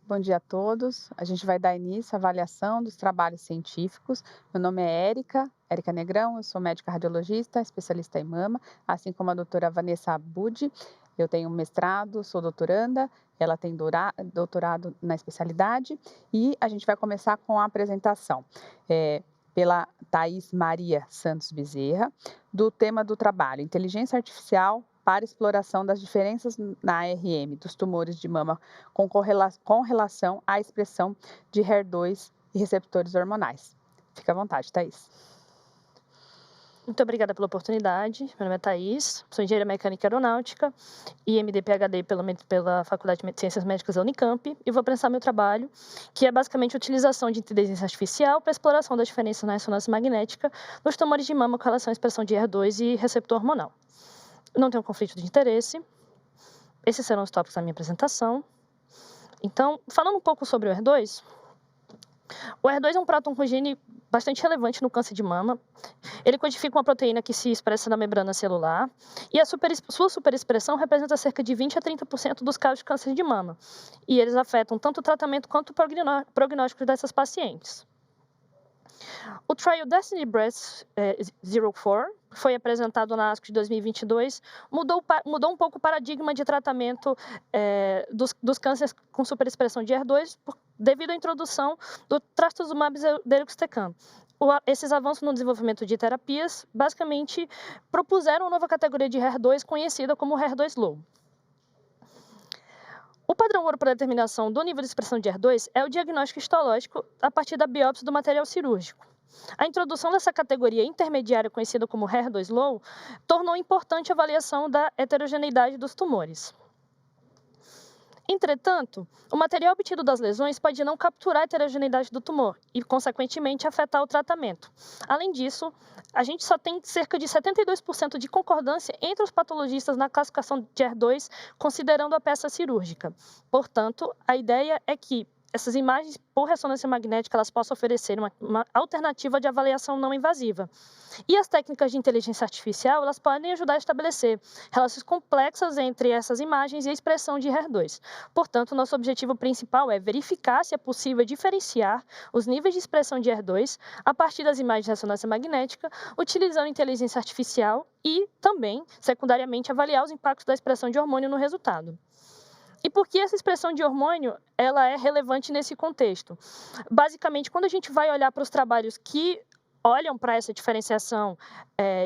Bom dia a todos. A gente vai dar início à avaliação dos trabalhos científicos. Meu nome é Érica Negrão, eu sou médica radiologista, especialista em mama, assim como a doutora Vanessa Budi. Eu tenho mestrado, sou doutoranda, ela tem doutorado na especialidade e a gente vai começar com a apresentação pela Thais Maria Santos Bezerra, do tema do trabalho, Inteligência Artificial para exploração das diferenças na ARM dos tumores de mama com relação à expressão de HER2 e receptores hormonais. Fica à vontade, Thaís. Muito obrigada pela oportunidade. Meu nome é Thaís, sou engenheira mecânica aeronáutica e MD-PhD pela Faculdade de Ciências Médicas da Unicamp e vou apresentar meu trabalho, que é basicamente a utilização de inteligência artificial para a exploração da diferença na ressonância magnética nos tumores de mama com relação à expressão de HER2 e receptor hormonal. Não tenho conflito de interesse. Esses serão os tópicos da minha apresentação. Então, falando um pouco sobre o HER2, o HER2 é um próton com gene bastante relevante no câncer de mama. Ele codifica uma proteína que se expressa na membrana celular e sua superexpressão representa cerca de 20 a 30% dos casos de câncer de mama. E eles afetam tanto o tratamento quanto o prognóstico dessas pacientes. O trial Destiny Breast 04 foi apresentado na ASCO de 2022, mudou um pouco o paradigma de tratamento dos cânceres com superexpressão de HER2 devido à introdução do trastuzumab deruxtecan. Esses avanços no desenvolvimento de terapias basicamente propuseram uma nova categoria de HER2 conhecida como HER2 low. O padrão ouro para determinação do nível de expressão de HER2 é o diagnóstico histológico a partir da biópsia do material cirúrgico. A introdução dessa categoria intermediária, conhecida como HER2 low, tornou importante a avaliação da heterogeneidade dos tumores. Entretanto, o material obtido das lesões pode não capturar a heterogeneidade do tumor e, consequentemente, afetar o tratamento. Além disso, a gente só tem cerca de 72% de concordância entre os patologistas na classificação de HER2, considerando a peça cirúrgica. Portanto, a ideia é que essas imagens por ressonância magnética elas possam oferecer uma alternativa de avaliação não invasiva. E as técnicas de inteligência artificial elas podem ajudar a estabelecer relações complexas entre essas imagens e a expressão de HER2. Portanto, nosso objetivo principal é verificar se é possível diferenciar os níveis de expressão de HER2 a partir das imagens de ressonância magnética, utilizando inteligência artificial e também, secundariamente, avaliar os impactos da expressão de hormônio no resultado. E por que essa expressão de hormônio ela é relevante nesse contexto? Basicamente, quando a gente vai olhar para os trabalhos que olham para essa diferenciação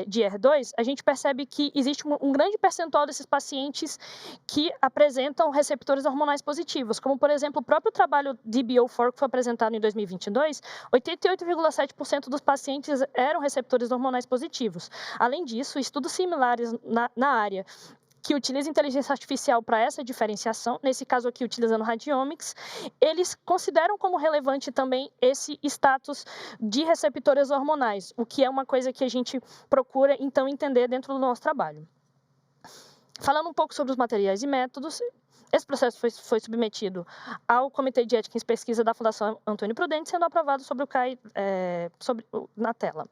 de HER2, a gente percebe que existe um grande percentual desses pacientes que apresentam receptores hormonais positivos, como, por exemplo, o próprio trabalho DB04, que foi apresentado em 2022, 88,7% dos pacientes eram receptores hormonais positivos. Além disso, estudos similares na área que utiliza inteligência artificial para essa diferenciação, nesse caso aqui utilizando radiomics, eles consideram como relevante também esse status de receptores hormonais, o que é uma coisa que a gente procura, então, entender dentro do nosso trabalho. Falando um pouco sobre os materiais e métodos, esse processo foi submetido ao Comitê de Ética em Pesquisa da Fundação Antônio Prudente, sendo aprovado sobre o CAI na tela.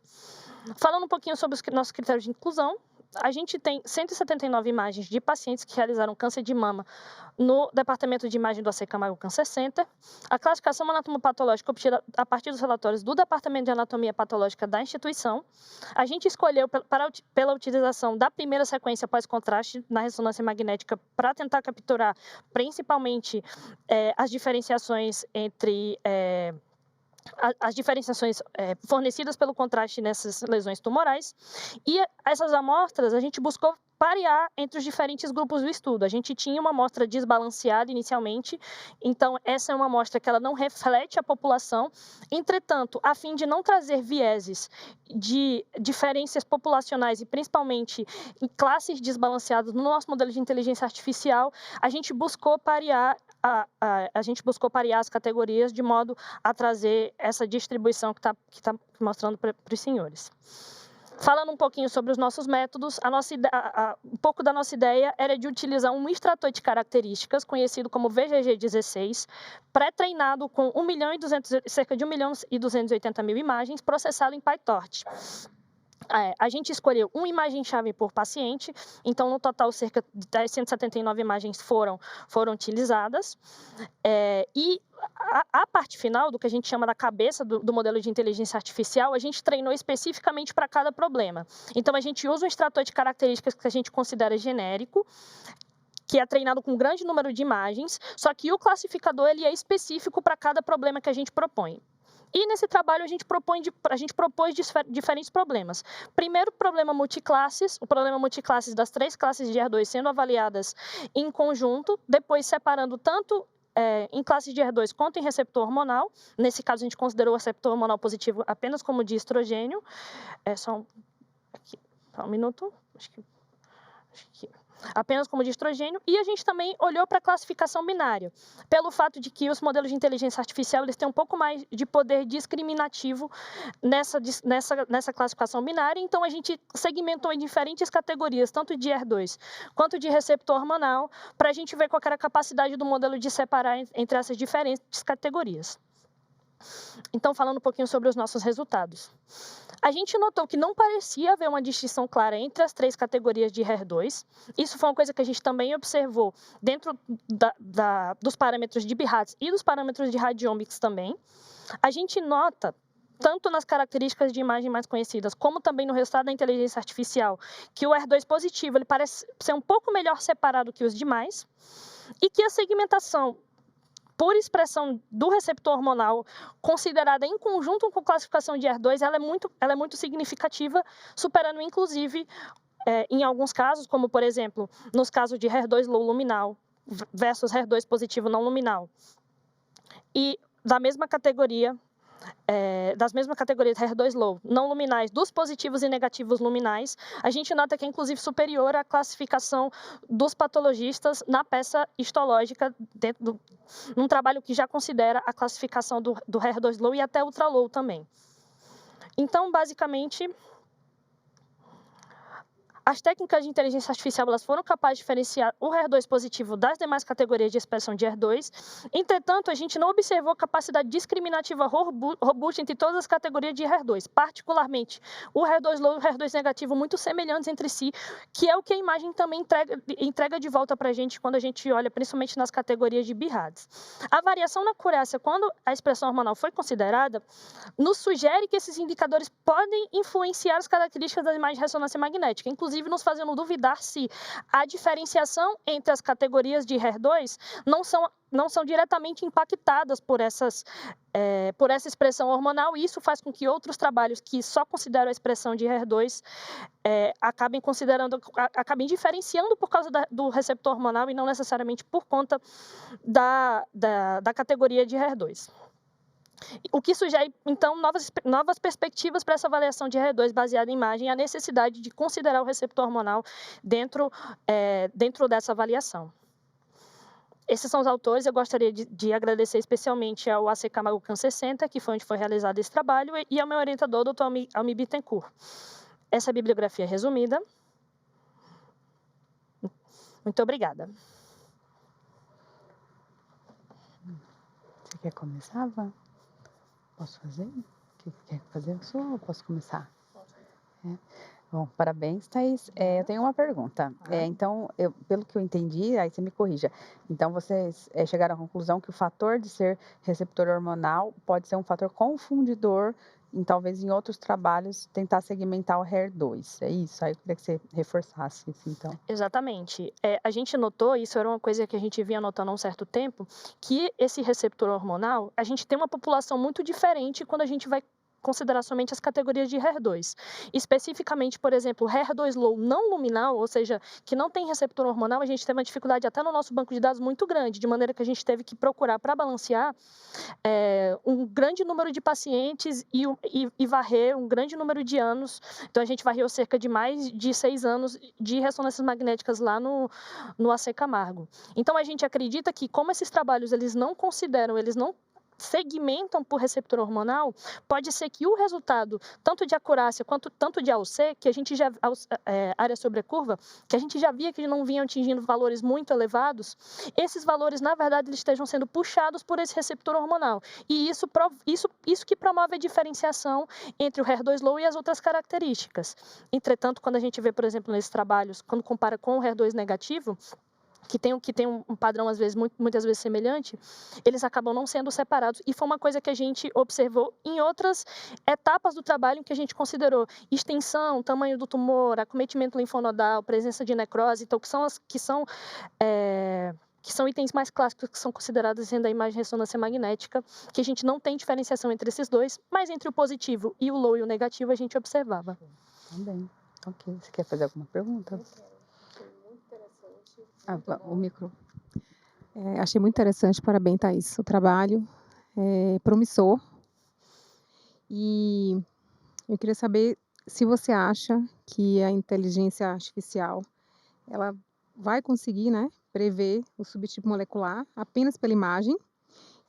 Falando um pouquinho sobre os nossos critérios de inclusão, a gente tem 179 imagens de pacientes que realizaram câncer de mama no Departamento de Imagem do AC Camargo Cancer Center. A classificação anatomopatológica obtida a partir dos relatórios do Departamento de Anatomia Patológica da instituição. A gente escolheu pela utilização da primeira sequência pós-contraste na ressonância magnética para tentar capturar principalmente as diferenciações entre as diferenciações fornecidas pelo contraste nessas lesões tumorais. E essas amostras, a gente buscou parear entre os diferentes grupos do estudo. A gente tinha uma amostra desbalanceada inicialmente, então essa é uma amostra que ela não reflete a população. Entretanto, a fim de não trazer vieses de diferenças populacionais e principalmente em classes desbalanceadas no nosso modelo de inteligência artificial, a gente buscou parear as categorias de modo a trazer essa distribuição que está mostrando para os senhores. Falando um pouquinho sobre os nossos métodos, um pouco da nossa ideia era de utilizar um extrator de características, conhecido como VGG16, pré-treinado com cerca de 1.280.000 imagens, processado em PyTorch. A gente escolheu uma imagem-chave por paciente, então, no total, cerca de 179 imagens foram utilizadas. E a parte final, do que a gente chama da cabeça do modelo de inteligência artificial, a gente treinou especificamente para cada problema. Então, a gente usa um extrator de características que a gente considera genérico, que é treinado com um grande número de imagens, só que o classificador ele é específico para cada problema que a gente propõe. E nesse trabalho a gente propôs diferentes problemas. Primeiro, problema multiclasses, o problema multiclasses das 3 classes de R2 sendo avaliadas em conjunto, depois separando tanto em classe de R2 quanto em receptor hormonal. Nesse caso, a gente considerou o receptor hormonal positivo apenas como de estrogênio. Só um minuto. Acho que apenas como de estrogênio, e a gente também olhou para a classificação binária, pelo fato de que os modelos de inteligência artificial eles têm um pouco mais de poder discriminativo nessa classificação binária, então a gente segmentou em diferentes categorias, tanto de R2 quanto de receptor hormonal, para a gente ver qual era a capacidade do modelo de separar entre essas diferentes categorias. Então, falando um pouquinho sobre os nossos resultados. A gente notou que não parecia haver uma distinção clara entre as 3 categorias de HER2. Isso foi uma coisa que a gente também observou dentro dos parâmetros de BIRADS e dos parâmetros de Radiomics também. A gente nota, tanto nas características de imagem mais conhecidas, como também no resultado da inteligência artificial, que o HER2 positivo ele parece ser um pouco melhor separado que os demais, e que a segmentação por expressão do receptor hormonal, considerada em conjunto com classificação de HER2, ela é muito significativa, superando, inclusive, em alguns casos, como, por exemplo, nos casos de HER2 low luminal versus HER2 positivo não luminal. E das mesmas categorias HER2 low não luminais, dos positivos e negativos luminais, a gente nota que é inclusive superior à classificação dos patologistas na peça histológica, num trabalho que já considera a classificação do HER2 low e até ultra low também. Então, basicamente, as técnicas de inteligência artificial elas foram capazes de diferenciar o HER2 positivo das demais categorias de expressão de HER2. Entretanto, a gente não observou capacidade discriminativa robusta entre todas as categorias de HER2, particularmente o HER2 low e o HER2 negativo muito semelhantes entre si, que é o que a imagem também entrega de volta para a gente quando a gente olha principalmente nas categorias de BIRADS. A variação na acurácia, quando a expressão hormonal foi considerada, nos sugere que esses indicadores podem influenciar as características das imagens de ressonância magnética, inclusive nos fazendo duvidar se a diferenciação entre as categorias de HER2 não são diretamente impactadas por essa expressão hormonal, e isso faz com que outros trabalhos que só consideram a expressão de HER2 acabem diferenciando por causa do receptor hormonal e não necessariamente por conta da categoria de HER2. O que sugere, então, novas perspectivas para essa avaliação de HER2 baseada em imagem e a necessidade de considerar o receptor hormonal dentro dessa avaliação. Esses são os autores. Eu gostaria de agradecer especialmente ao AC Camargo Cancer Center, que foi onde foi realizado esse trabalho, e ao meu orientador, Dr. Almi Bittencourt. Essa é a bibliografia resumida. Muito obrigada. Você quer começar, Van? Posso fazer? O que quer fazer? Eu posso começar? Bom, parabéns, Thaís. Eu tenho uma pergunta. Então, pelo que eu entendi, aí você me corrija. Então, vocês chegaram à conclusão que o fator de ser receptor hormonal pode ser um fator confundidor talvez em outros trabalhos tentar segmentar o HER2. É isso? Aí eu queria que você reforçasse isso, então. Exatamente. A gente notou, isso era uma coisa que a gente vinha notando há um certo tempo, que esse receptor hormonal, a gente tem uma população muito diferente quando a gente vai considerar somente as categorias de HER2. Especificamente, por exemplo, HER2 low não luminal, ou seja, que não tem receptor hormonal, a gente teve uma dificuldade até no nosso banco de dados muito grande, de maneira que a gente teve que procurar para balancear um grande número de pacientes e varrer um grande número de anos. Então, a gente varreu cerca de mais de 6 anos de ressonâncias magnéticas lá no AC Camargo. Então, a gente acredita que, como esses trabalhos eles não segmentam por receptor hormonal, pode ser que o resultado, tanto de acurácia quanto tanto de AUC, que a gente já área sobre a curva, que a gente já via que não vinham atingindo valores muito elevados, esses valores, na verdade, eles estejam sendo puxados por esse receptor hormonal. E isso que promove a diferenciação entre o HER2 low e as outras características. Entretanto, quando a gente vê, por exemplo, nesses trabalhos, quando compara com o HER2 negativo, que tem um padrão, às vezes, muitas vezes semelhante, eles acabam não sendo separados. E foi uma coisa que a gente observou em outras etapas do trabalho em que a gente considerou extensão, tamanho do tumor, acometimento linfonodal, presença de necrose, então, que são itens mais clássicos que são considerados dentro da imagem de ressonância magnética, que a gente não tem diferenciação entre esses dois, mas entre o positivo e o low e o negativo a gente observava. Também. Ok. Você quer fazer alguma pergunta? O micro. Achei muito interessante, parabéns, Thaís. O trabalho é promissor. E eu queria saber se você acha que a inteligência artificial ela vai conseguir, né, prever o subtipo molecular apenas pela imagem,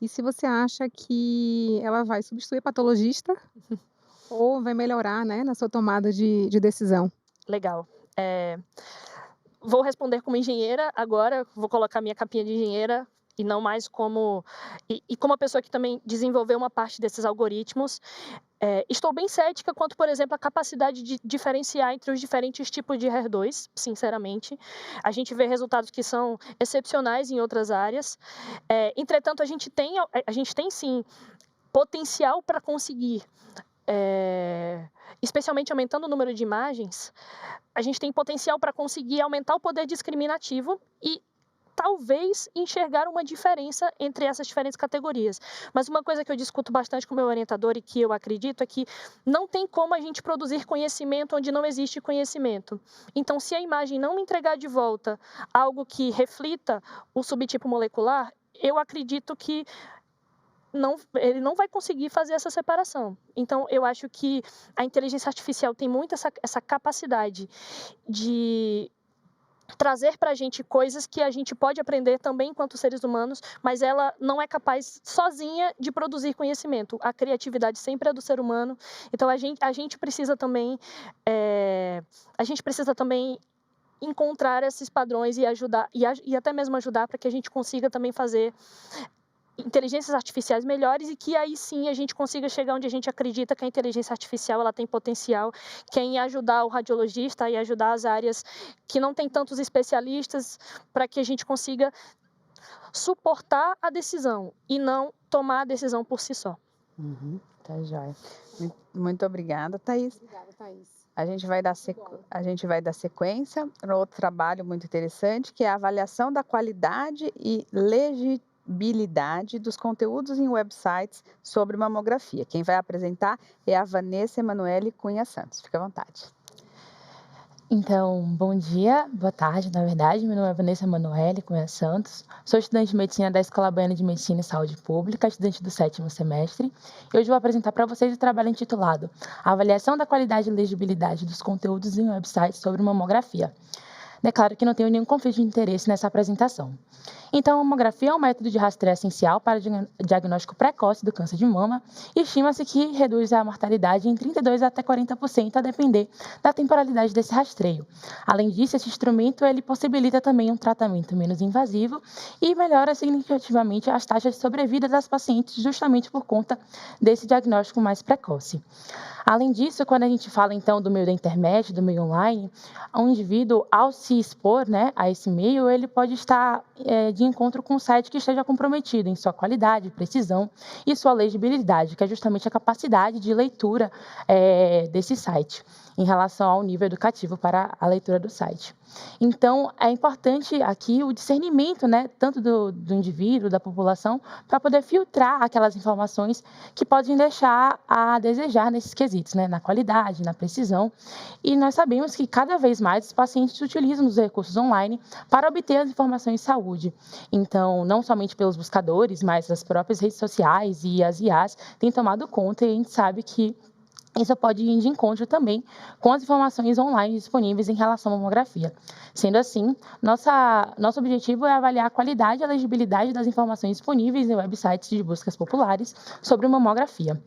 e se você acha que ela vai substituir o patologista ou vai melhorar, né, na sua tomada de decisão. Legal. Vou responder como engenheira agora, vou colocar minha capinha de engenheira e não mais como uma pessoa que também desenvolveu uma parte desses algoritmos. Estou bem cética quanto, por exemplo, à capacidade de diferenciar entre os diferentes tipos de HER2, sinceramente. A gente vê resultados que são excepcionais em outras áreas. Entretanto, a gente tem sim potencial para conseguir, especialmente aumentando o número de imagens, a gente tem potencial para conseguir aumentar o poder discriminativo e talvez enxergar uma diferença entre essas diferentes categorias. Mas uma coisa que eu discuto bastante com o meu orientador e que eu acredito é que não tem como a gente produzir conhecimento onde não existe conhecimento. Então, se a imagem não me entregar de volta algo que reflita o subtipo molecular, eu acredito que ele não vai conseguir fazer essa separação. Então, eu acho que a inteligência artificial tem muito essa capacidade de trazer para a gente coisas que a gente pode aprender também enquanto seres humanos, mas ela não é capaz sozinha de produzir conhecimento. A criatividade sempre é do ser humano. Então, a gente precisa também encontrar esses padrões e ajudar, e até mesmo ajudar para que a gente consiga também fazer inteligências artificiais melhores e que aí sim a gente consiga chegar onde a gente acredita que a inteligência artificial ela tem potencial, que é em ajudar o radiologista e ajudar as áreas que não tem tantos especialistas, para que a gente consiga suportar a decisão e não tomar a decisão por si só. Tá joia. Muito obrigada, Thaís. Obrigada, Thaís. A gente vai dar sequência no outro trabalho muito interessante, que é a avaliação da qualidade e legitimidade dos conteúdos em websites sobre mamografia. Quem vai apresentar é a Vanessa Emanuele Cunha Santos. Fica à vontade. Então, bom dia, boa tarde, na verdade. Meu nome é Vanessa Emanuele Cunha Santos. Sou estudante de medicina da Escola Baiana de Medicina e Saúde Pública, estudante do 7º semestre. E hoje vou apresentar para vocês o trabalho intitulado Avaliação da qualidade e legibilidade dos conteúdos em websites sobre mamografia. Declaro que não tenho nenhum conflito de interesse nessa apresentação. Então, a mamografia é um método de rastreio essencial para o diagnóstico precoce do câncer de mama e estima-se que reduz a mortalidade em 32% até 40%, a depender da temporalidade desse rastreio. Além disso, esse instrumento ele possibilita também um tratamento menos invasivo e melhora significativamente as taxas de sobrevida das pacientes, justamente por conta desse diagnóstico mais precoce. Além disso, quando a gente fala então do meio da internet, do meio online, um indivíduo, ao se expor, né, a esse meio, ele pode estar de encontro com um site que esteja comprometido em sua qualidade, precisão e sua legibilidade, que é justamente a capacidade de leitura desse site, em relação ao nível educativo para a leitura do site. Então, é importante aqui o discernimento, né, tanto do indivíduo, da população, para poder filtrar aquelas informações que podem deixar a desejar nesses quesitos, né, na qualidade, na precisão. E nós sabemos que cada vez mais os pacientes utilizam os recursos online para obter as informações de saúde. Então, não somente pelos buscadores, mas as próprias redes sociais e as IAs têm tomado conta e a gente sabe que Isso pode ir de encontro também com as informações online disponíveis em relação à mamografia. Sendo assim, nosso objetivo é avaliar a qualidade e a legibilidade das informações disponíveis em websites de buscas populares sobre mamografia.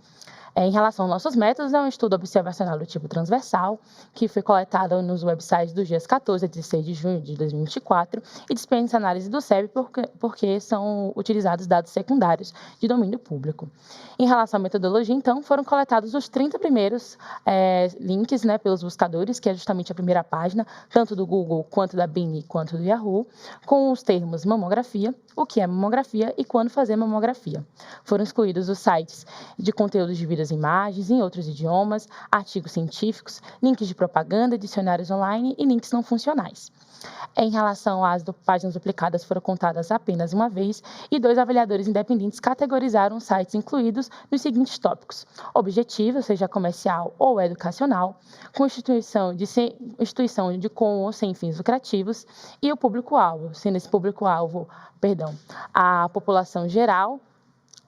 Em relação aos nossos métodos, é um estudo observacional do tipo transversal, que foi coletado nos websites dos dias 14 a 16 de junho de 2024 e dispensa análise do SEB porque são utilizados dados secundários de domínio público. Em relação à metodologia, então, foram coletados os 30 primeiros links, né, pelos buscadores, que é justamente a primeira página, tanto do Google, quanto da Bing, quanto do Yahoo, com os termos mamografia, o que é mamografia e quando fazer mamografia. Foram excluídos os sites de conteúdos de vídeos e imagens em outros idiomas, artigos científicos, links de propaganda, dicionários online e links não funcionais. Em relação às páginas duplicadas, foram contadas apenas uma vez e 2 avaliadores independentes categorizaram os sites incluídos nos seguintes tópicos: objetivo, seja comercial ou educacional, constituição de com ou sem fins lucrativos e o público-alvo, sendo esse público-alvo, a população geral,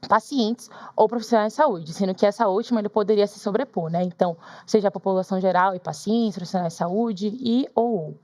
pacientes ou profissionais de saúde, sendo que essa última ele poderia se sobrepor, né? Então, seja a população geral e pacientes, profissionais de saúde e ou.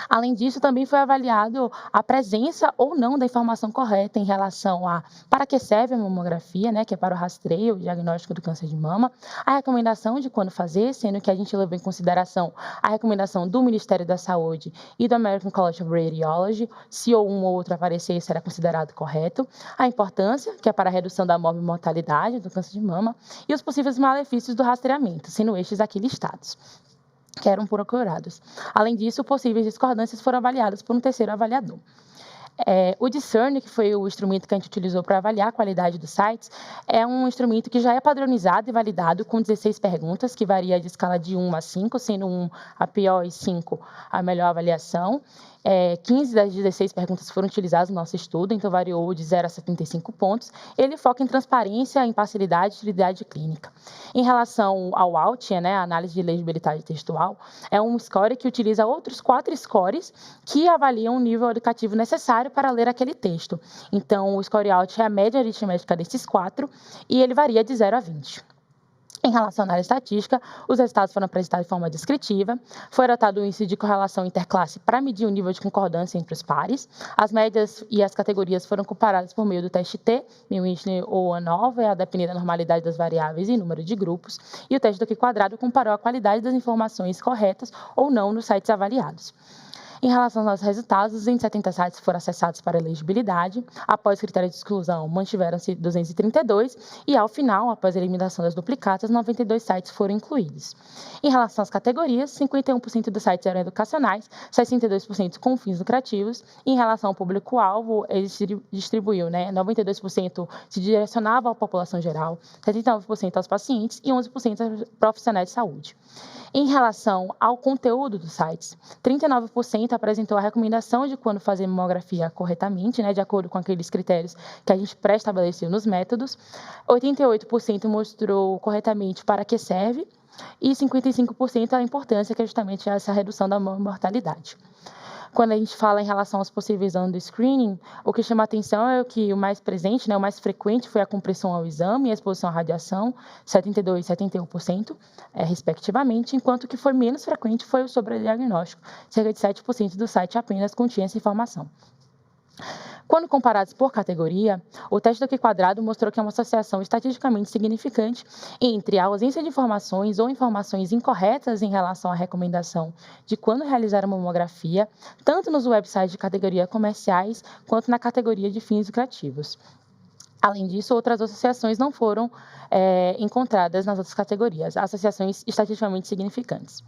Além disso, também foi avaliado a presença ou não da informação correta em relação a para que serve a mamografia, né, que é para o rastreio e diagnóstico do câncer de mama, a recomendação de quando fazer, sendo que a gente levou em consideração a recomendação do Ministério da Saúde e do American College of Radiology, se um ou outro aparecer, será considerado correto, a importância, que é para a redução da mortalidade do câncer de mama, e os possíveis malefícios do rastreamento, sendo estes aqui listados, que eram procurados. Além disso, possíveis discordâncias foram avaliadas por um terceiro avaliador. O Discern, que foi o instrumento que a gente utilizou para avaliar a qualidade dos sites, é um instrumento que já é padronizado e validado com 16 perguntas, que varia de escala de 1 a 5, sendo 1 a pior e 5 a melhor avaliação. 15 das 16 perguntas foram utilizadas no nosso estudo, então variou de 0 a 75 pontos. Ele foca em transparência, imparcialidade e utilidade clínica. Em relação ao ALT, né, a análise de legibilidade textual, é um score que utiliza outros 4 scores que avaliam o nível educativo necessário para ler aquele texto. Então, o score ALT é a média aritmética desses 4 e ele varia de 0 a 20. Em relação à análise estatística, os resultados foram apresentados de forma descritiva, foi adotado o índice de correlação interclasse para medir o nível de concordância entre os pares, as médias e as categorias foram comparadas por meio do teste T, Mean ou ANOVA, a depender da normalidade das variáveis e número de grupos, e o teste do Q² comparou a qualidade das informações corretas ou não nos sites avaliados. Em relação aos nossos resultados, 270 sites foram acessados para elegibilidade. Após o critério de exclusão, mantiveram-se 232 e, ao final, após a eliminação das duplicatas, 92 sites foram incluídos. Em relação às categorias, 51% dos sites eram educacionais, 62% com fins lucrativos. E, em relação ao público-alvo, ele distribuiu, 92% se direcionava à população geral, 79% aos pacientes e 11% aos profissionais de saúde. Em relação ao conteúdo dos sites, 39% apresentou a recomendação de quando fazer mamografia corretamente, de acordo com aqueles critérios que a gente pré-estabeleceu nos métodos, 88% mostrou corretamente para que serve e 55% a importância, que é justamente essa redução da mortalidade. Quando a gente fala em relação aos possíveis anos do screening, o que chama a atenção é que o mais presente, o mais frequente foi a compressão ao exame e a exposição à radiação, 72% e 71%, respectivamente, enquanto o que foi menos frequente foi o sobrediagnóstico, cerca de 7% do site apenas continha essa informação. Quando comparados por categoria, o teste do Q² mostrou que há uma associação estatisticamente significante entre a ausência de informações ou informações incorretas em relação à recomendação de quando realizar a mamografia, tanto nos websites de categoria comerciais quanto na categoria de fins lucrativos. Além disso, outras associações não foram encontradas nas outras categorias, associações estatisticamente significantes.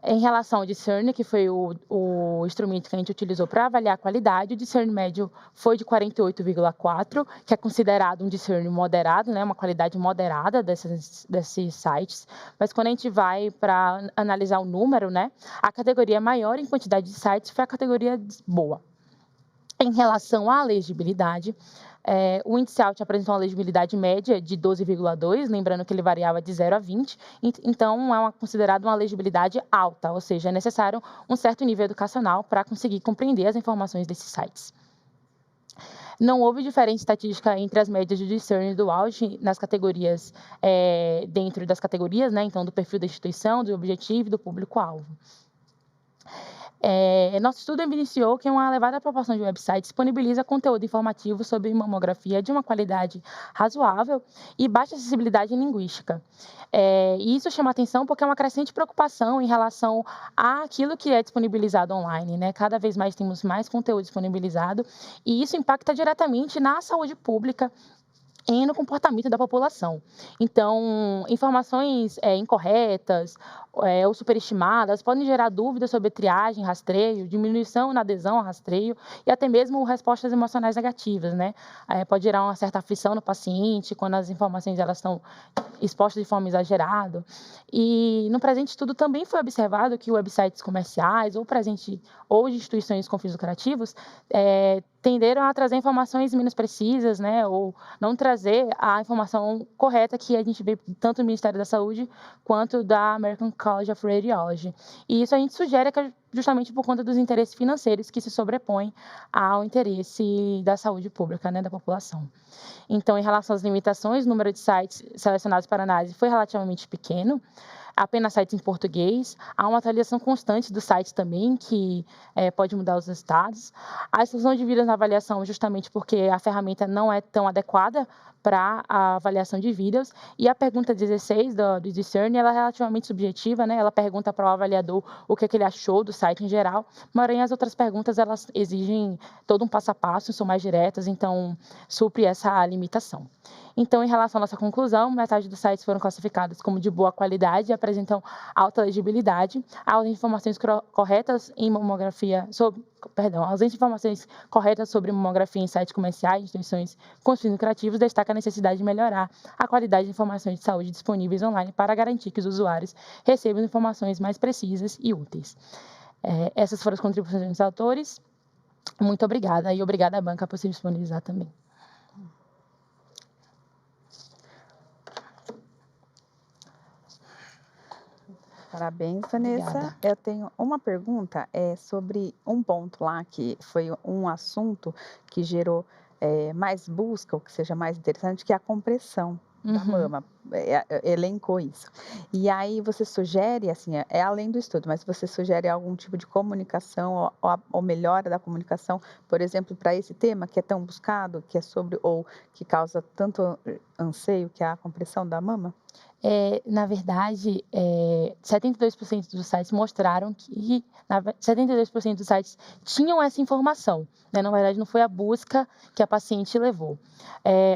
Em relação ao Discern, que foi o instrumento que a gente utilizou para avaliar a qualidade, o Discern médio foi de 48,4, que é considerado um Discern moderado, uma qualidade moderada desses sites. Mas quando a gente vai para analisar o número, a categoria maior em quantidade de sites foi a categoria boa. Em relação à legibilidade, o índice ALT apresentou uma legibilidade média de 12,2, lembrando que ele variava de 0 a 20, então é considerada uma legibilidade alta, ou seja, é necessário um certo nível educacional para conseguir compreender as informações desses sites. Não houve diferença estatística entre as médias do Discern e do Auge nas categorias, dentro das categorias, né? Então, do perfil da instituição, do objetivo e do público-alvo. Nosso estudo evidenciou que uma elevada proporção de websites disponibiliza conteúdo informativo sobre mamografia de uma qualidade razoável e baixa acessibilidade linguística. E isso chama atenção porque é uma crescente preocupação em relação àquilo que é disponibilizado online, né? Cada vez mais temos mais conteúdo disponibilizado e isso impacta diretamente na saúde pública e no comportamento da população. Então, informações incorretas ou superestimadas podem gerar dúvidas sobre triagem, rastreio, diminuição na adesão ao rastreio e até mesmo respostas emocionais negativas, né? Pode gerar uma certa aflição no paciente quando as informações elas estão expostas de forma exagerada. E no presente estudo também foi observado que websites comerciais ou de instituições com fins lucrativos tenderam a trazer informações menos precisas, né, ou não trazer a informação correta que a gente vê tanto do Ministério da Saúde quanto da American College of Radiology. E isso a gente sugere que é justamente por conta dos interesses financeiros que se sobrepõem ao interesse da saúde pública, né, da população. Então, em relação às limitações, o número de sites selecionados para análise foi relativamente pequeno, apenas sites em português. Há uma atualização constante dos sites também, que pode mudar os resultados. A exclusão de vídeos na avaliação, justamente porque a ferramenta não é tão adequada para a avaliação de vídeos. E a pergunta 16 do Discern, ela é relativamente subjetiva, né? Ela pergunta para o avaliador o que ele achou do site em geral, porém as outras perguntas, elas exigem todo um passo a passo, são mais diretas, então supre essa limitação. Então, em relação à nossa conclusão, metade dos sites foram classificados como de boa qualidade e apresentam alta legibilidade. As informações corretas em mamografia as informações corretas sobre mamografia em sites comerciais, instituições com fins lucrativos, destaca a necessidade de melhorar a qualidade de informações de saúde disponíveis online para garantir que os usuários recebam informações mais precisas e úteis. Essas foram as contribuições dos autores. Muito obrigada e obrigada à banca por se disponibilizar também. Parabéns, Vanessa. Obrigada. Eu tenho uma pergunta sobre um ponto lá que foi um assunto que gerou mais busca, ou que seja mais interessante, que é a compressão da mama. Elencou isso. E aí você sugere, assim, é além do estudo, mas você sugere algum tipo de comunicação ou melhora da comunicação, por exemplo, para esse tema que é tão buscado, que é sobre, ou que causa tanto anseio, que é a compressão da mama? Na verdade, 72% dos sites mostraram que 72% dos sites tinham essa informação, né? Na verdade, não foi a busca que a paciente levou,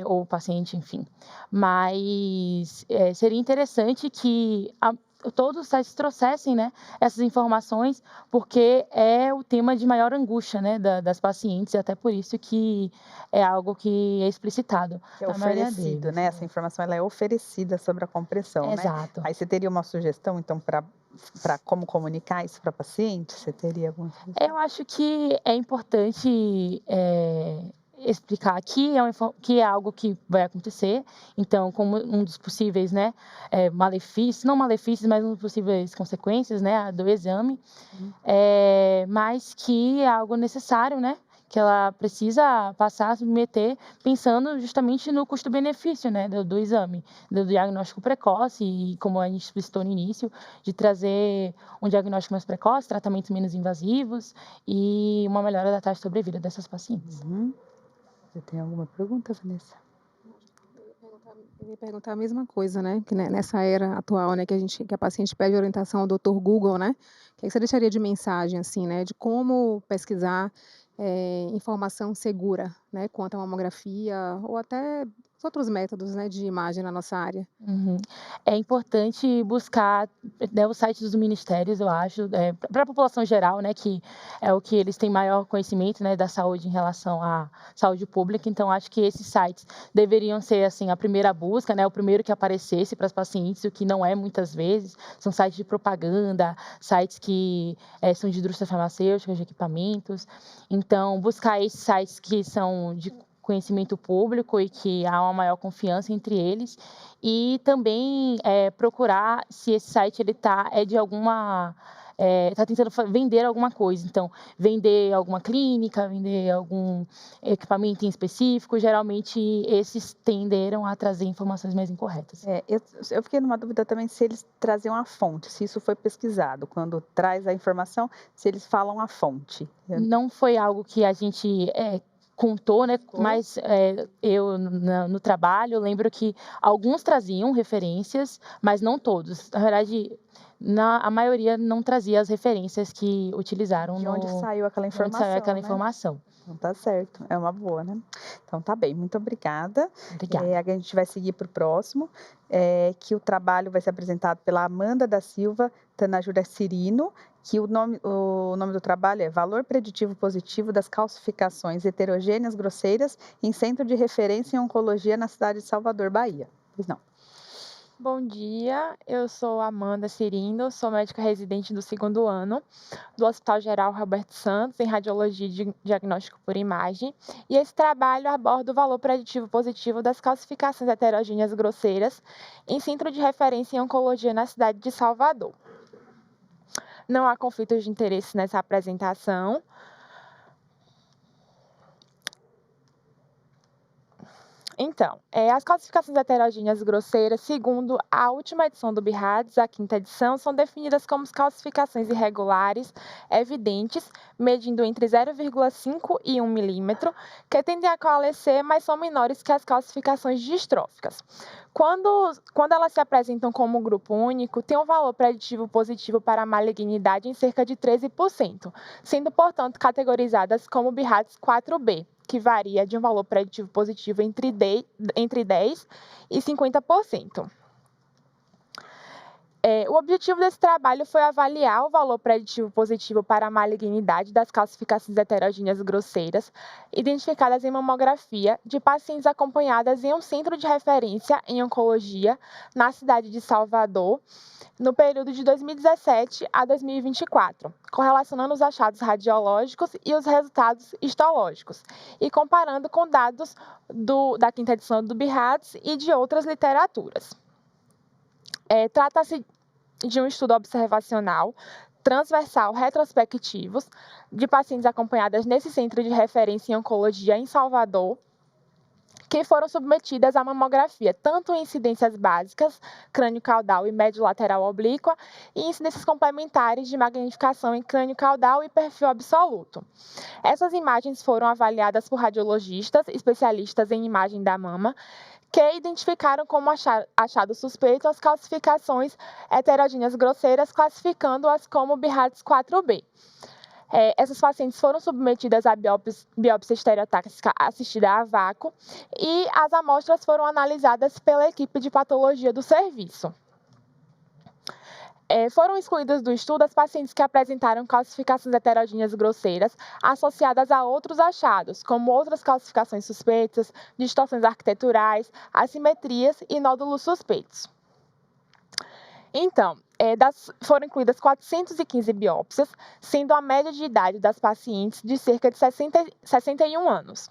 ou o paciente, enfim. Mas seria interessante que todos os sites trouxessem, né, essas informações, porque é o tema de maior angústia, né, das pacientes, e até por isso que é algo que é explicitado. É na maioria oferecido, deles, né? Essa informação ela é oferecida sobre a compressão, né? Exato. Aí você teria uma sugestão, então, para como comunicar isso para paciente? Você teria alguma sugestão? Eu acho que é importante explicar que é algo que vai acontecer, então, como um dos possíveis, né, malefícios, não malefícios, mas um dos possíveis consequências, né, do exame, mas que é algo necessário, né, que ela precisa passar a submeter pensando justamente no custo-benefício, né, do exame, do diagnóstico precoce e, como a gente explicitou no início, de trazer um diagnóstico mais precoce, tratamentos menos invasivos e uma melhora da taxa de sobrevida dessas pacientes. Você tem alguma pergunta, Vanessa? Eu ia perguntar a mesma coisa, né? Que nessa era atual, né, que a paciente pede orientação ao Dr. Google, né? O que você deixaria de mensagem, assim, né? De como pesquisar informação segura, né? Quanto à mamografia ou até os outros métodos, né, de imagem na nossa área. É importante buscar, né, os sites dos ministérios, eu acho, para a população geral, né, que é o que eles têm maior conhecimento, né, da saúde em relação à saúde pública. Então, acho que esses sites deveriam ser, assim, a primeira busca, né, o primeiro que aparecesse para as pacientes, o que não é muitas vezes. São sites de propaganda, sites que são de indústrias farmacêuticas, de equipamentos. Então, buscar esses sites que são de conhecimento público e que há uma maior confiança entre eles, e também procurar se esse site ele é de alguma está tentando vender alguma coisa. Então, vender alguma clínica, vender algum equipamento em específico, geralmente esses tenderam a trazer informações mais incorretas. Eu fiquei numa dúvida também se eles traziam a fonte, se isso foi pesquisado, quando traz a informação, se eles falam a fonte. Não foi algo que a gente contou, né? Mas eu, no trabalho, eu lembro que alguns traziam referências, mas não todos. Na verdade, a maioria não trazia as referências que utilizaram De onde saiu aquela de onde saiu aquela né? informação. Então tá certo, é uma boa, né? Então tá bem, muito obrigada. Obrigada. A gente vai seguir para o próximo, que o trabalho vai ser apresentado pela Amanda da Silva Tanajura Cirino, que o nome do trabalho é Valor Preditivo Positivo das Calcificações Heterogêneas Grosseiras em Centro de Referência em Oncologia na cidade de Salvador, Bahia. Pois não. Bom dia, eu sou Amanda Cirino, sou médica residente do 2º ano do Hospital Geral Roberto Santos, em Radiologia e Diagnóstico por Imagem, e esse trabalho aborda o valor preditivo positivo das calcificações heterogêneas grosseiras em centro de referência em oncologia na cidade de Salvador. Não há conflitos de interesse nessa apresentação. Então, as calcificações heterogêneas grosseiras, segundo a última edição do BIRADS, a 5ª edição, são definidas como calcificações irregulares, evidentes, medindo entre 0,5 e 1 milímetro, que tendem a coalescer, mas são menores que as calcificações distróficas. Quando elas se apresentam como grupo único, tem um valor preditivo positivo para a malignidade em cerca de 13%, sendo, portanto, categorizadas como BIRADS 4B, que varia de um valor preditivo positivo entre 10% e 50%. O objetivo desse trabalho foi avaliar o valor preditivo positivo para a malignidade das calcificações heterogêneas grosseiras, identificadas em mamografia, de pacientes acompanhadas em um centro de referência em oncologia na cidade de Salvador, no período de 2017 a 2024, correlacionando os achados radiológicos e os resultados histológicos, e comparando com dados da 5ª edição do BIRADS e de outras literaturas. Trata-se de um estudo observacional, transversal, retrospectivos, de pacientes acompanhadas nesse centro de referência em oncologia em Salvador, que foram submetidas à mamografia, tanto em incidências básicas, crânio caudal e médio lateral oblíqua, e incidências complementares de magnificação em crânio caudal e perfil absoluto. Essas imagens foram avaliadas por radiologistas, especialistas em imagem da mama, que identificaram como achado suspeito as calcificações heterogêneas grosseiras, classificando-as como BIRADS 4B. Essas pacientes foram submetidas à biópsia estereotáxica assistida a vácuo e as amostras foram analisadas pela equipe de patologia do serviço. Foram excluídas do estudo as pacientes que apresentaram calcificações heterogêneas grosseiras associadas a outros achados, como outras calcificações suspeitas, distorções arquiteturais, assimetrias e nódulos suspeitos. Então, foram incluídas 415 biópsias, sendo a média de idade das pacientes de cerca de 61 anos.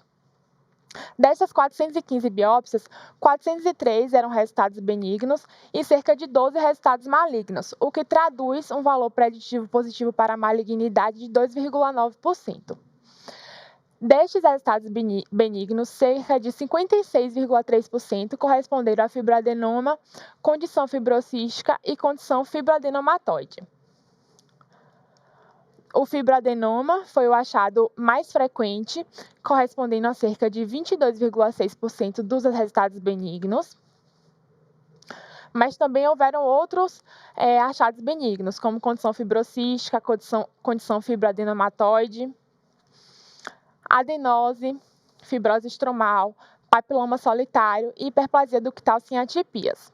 Dessas 415 biópsias, 403 eram resultados benignos e cerca de 12 resultados malignos, o que traduz um valor preditivo positivo para a malignidade de 2,9%. Destes resultados benignos, cerca de 56,3% corresponderam a fibroadenoma, condição fibrocística e condição fibroadenomatoide. O fibroadenoma foi o achado mais frequente, correspondendo a cerca de 22,6% dos resultados benignos, mas também houveram outros achados benignos, como condição fibrocística, condição fibroadenomatoide, adenose, fibrose estromal, papiloma solitário e hiperplasia ductal sem atipias.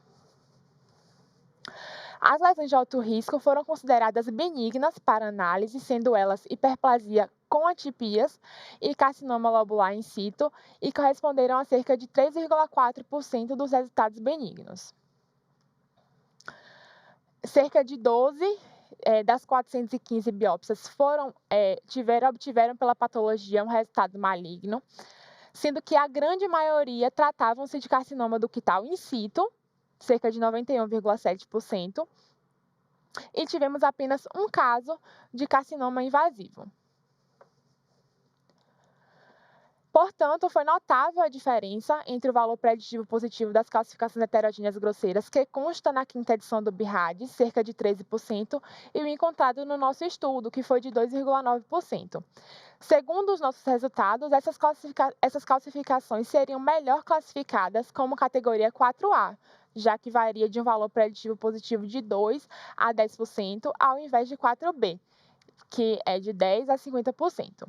As lesões de alto risco foram consideradas benignas para análise, sendo elas hiperplasia com atipias e carcinoma lobular in situ, e corresponderam a cerca de 3,4% dos resultados benignos. Cerca de 12 das 415 biópsias obtiveram pela patologia um resultado maligno, sendo que a grande maioria tratavam-se de carcinoma ductal in situ, cerca de 91,7%, e tivemos apenas um caso de carcinoma invasivo. Portanto, foi notável a diferença entre o valor preditivo positivo das calcificações heterogêneas grosseiras, que consta na quinta edição do BIRAD, cerca de 13%, e o encontrado no nosso estudo, que foi de 2,9%. Segundo os nossos resultados, essas calcificações seriam melhor classificadas como categoria 4A, já que varia de um valor preditivo positivo de 2 a 10%, ao invés de 4B, que é de 10 a 50%.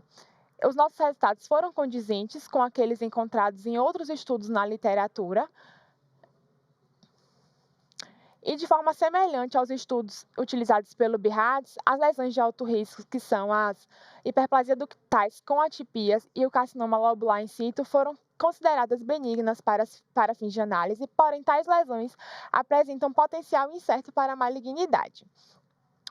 Os nossos resultados foram condizentes com aqueles encontrados em outros estudos na literatura e, de forma semelhante aos estudos utilizados pelo BIRADS, as lesões de alto risco, que são as hiperplasia ductais com atipias e o carcinoma lobular in situ, foram consideradas benignas para fins de análise, porém, tais lesões apresentam potencial incerto para a malignidade.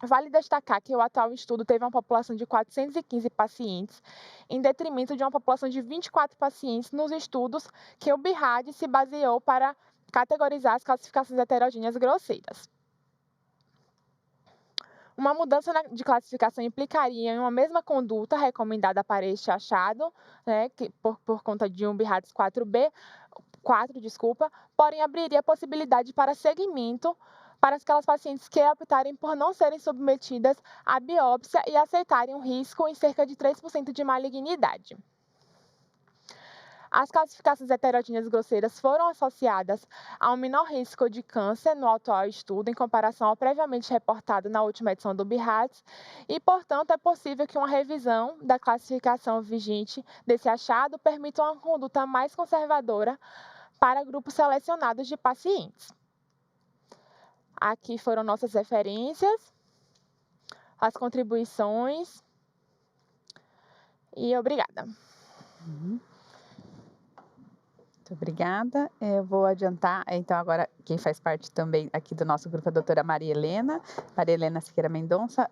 Vale destacar que o atual estudo teve uma população de 415 pacientes, em detrimento de uma população de 24 pacientes nos estudos que o BIRAD se baseou para categorizar as calcificações heterogêneas grosseiras. Uma mudança de classificação implicaria em uma mesma conduta recomendada para este achado, né, que por conta de um BIRADS 4, porém abriria possibilidade para segmento para aquelas pacientes que optarem por não serem submetidas à biópsia e aceitarem um risco em cerca de 3% de malignidade. As calcificações heterogêneas grosseiras foram associadas a um menor risco de câncer no atual estudo, em comparação ao previamente reportado na última edição do BIRADS, e, portanto, é possível que uma revisão da classificação vigente desse achado permita uma conduta mais conservadora para grupos selecionados de pacientes. Aqui foram nossas referências, as contribuições e obrigada. Muito obrigada. Eu vou adiantar, então, agora quem faz parte também aqui do nosso grupo é a doutora Maria Helena Siqueira Mendonça.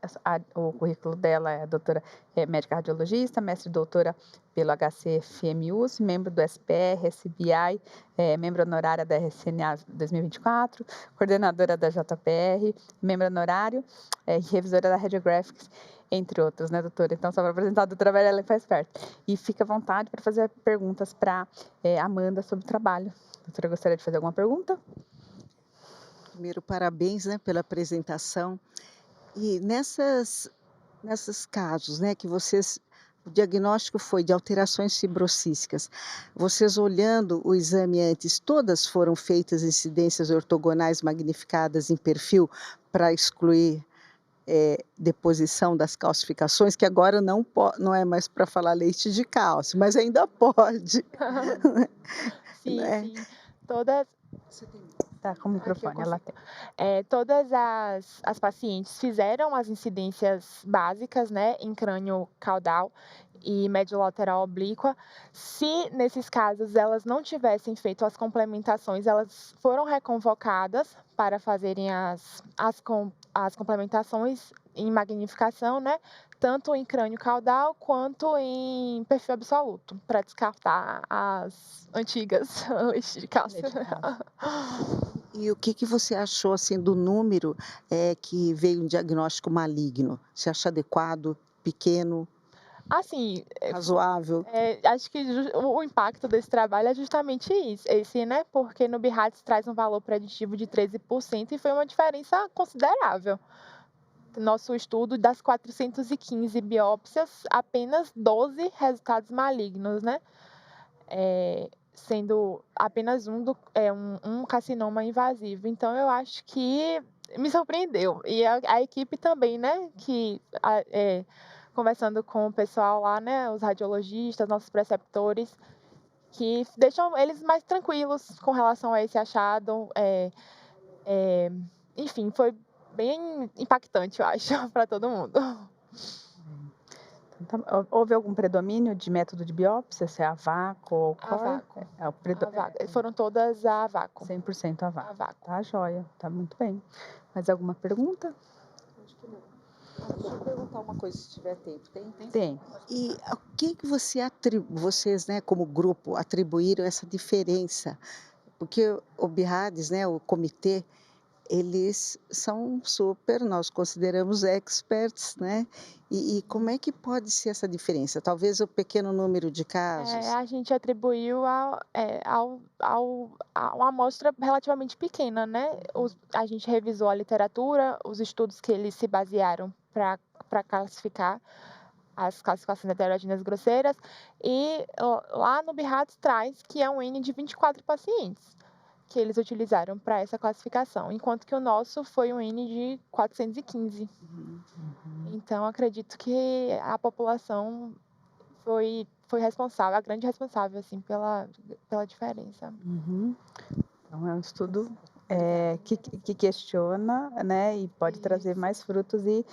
O currículo dela é a doutora médica radiologista, mestre e doutora pelo HCFMUS, membro do SPR, SBI, membro honorária da RCNA 2024, coordenadora da JPR, membro honorário e revisora da Radiographics, entre outros, né, doutora? Então, só para apresentar a doutora Maria Helena, que faz parte. E fica à vontade para fazer perguntas para Amanda sobre o trabalho. Doutora, gostaria de fazer alguma pergunta? Primeiro, parabéns, né, pela apresentação. E nesses casos, né, que o diagnóstico foi de alterações fibrocísticas, vocês olhando o exame antes, todas foram feitas incidências ortogonais magnificadas em perfil para excluir deposição das calcificações, que agora não é mais para falar leite de cálcio, mas ainda pode. Sim, né? sim. Todas... Tá com o microfone, ela tem. Todas as pacientes fizeram as incidências básicas, né, em crânio caudal e mediolateral oblíqua. Se, nesses casos, elas não tivessem feito as complementações, elas foram reconvocadas para fazerem as complementações em magnificação, né, tanto em crânio caudal quanto em perfil absoluto, para descartar as antigas leite de cálcio. E o que você achou assim, do número que veio um diagnóstico maligno? Você acha adequado, pequeno, assim, razoável? Acho que o impacto desse trabalho é justamente esse, né? Porque no BIRADS traz um valor preditivo de 13% e foi uma diferença considerável. Nosso estudo, das 415 biópsias, apenas 12 resultados malignos, né? Sendo apenas um carcinoma invasivo. Então, eu acho que me surpreendeu. E a equipe também, né, que conversando com o pessoal lá, né, os radiologistas, nossos preceptores, que deixam eles mais tranquilos com relação a esse achado. Enfim, foi bem impactante, eu acho, para todo mundo. Houve algum predomínio de método de biópsia, se é a vácuo ou A vácuo. Foram todas a vácuo. 100% a vácuo. A vácuo. Tá joia, tá muito bem. Mais alguma pergunta? Acho que não. Deixa eu perguntar uma coisa, se tiver tempo. Tem. E o que vocês, né, como grupo, atribuíram essa diferença? Porque o BIRADS, né, o comitê, eles são super, nós consideramos experts, né? E como é que pode ser essa diferença? Talvez o pequeno número de casos? A gente atribuiu a uma amostra relativamente pequena, né. A gente revisou a literatura, os estudos que eles se basearam para classificar as classificações heterogeneas grosseiras, e lá no BIRADS traz que é um N de 24 pacientes que eles utilizaram para essa classificação, enquanto que o nosso foi um N de 415. Então acredito que a população foi responsável, a grande responsável, assim, pela diferença. Então, é um estudo que questiona, né, e pode trazer mais frutos e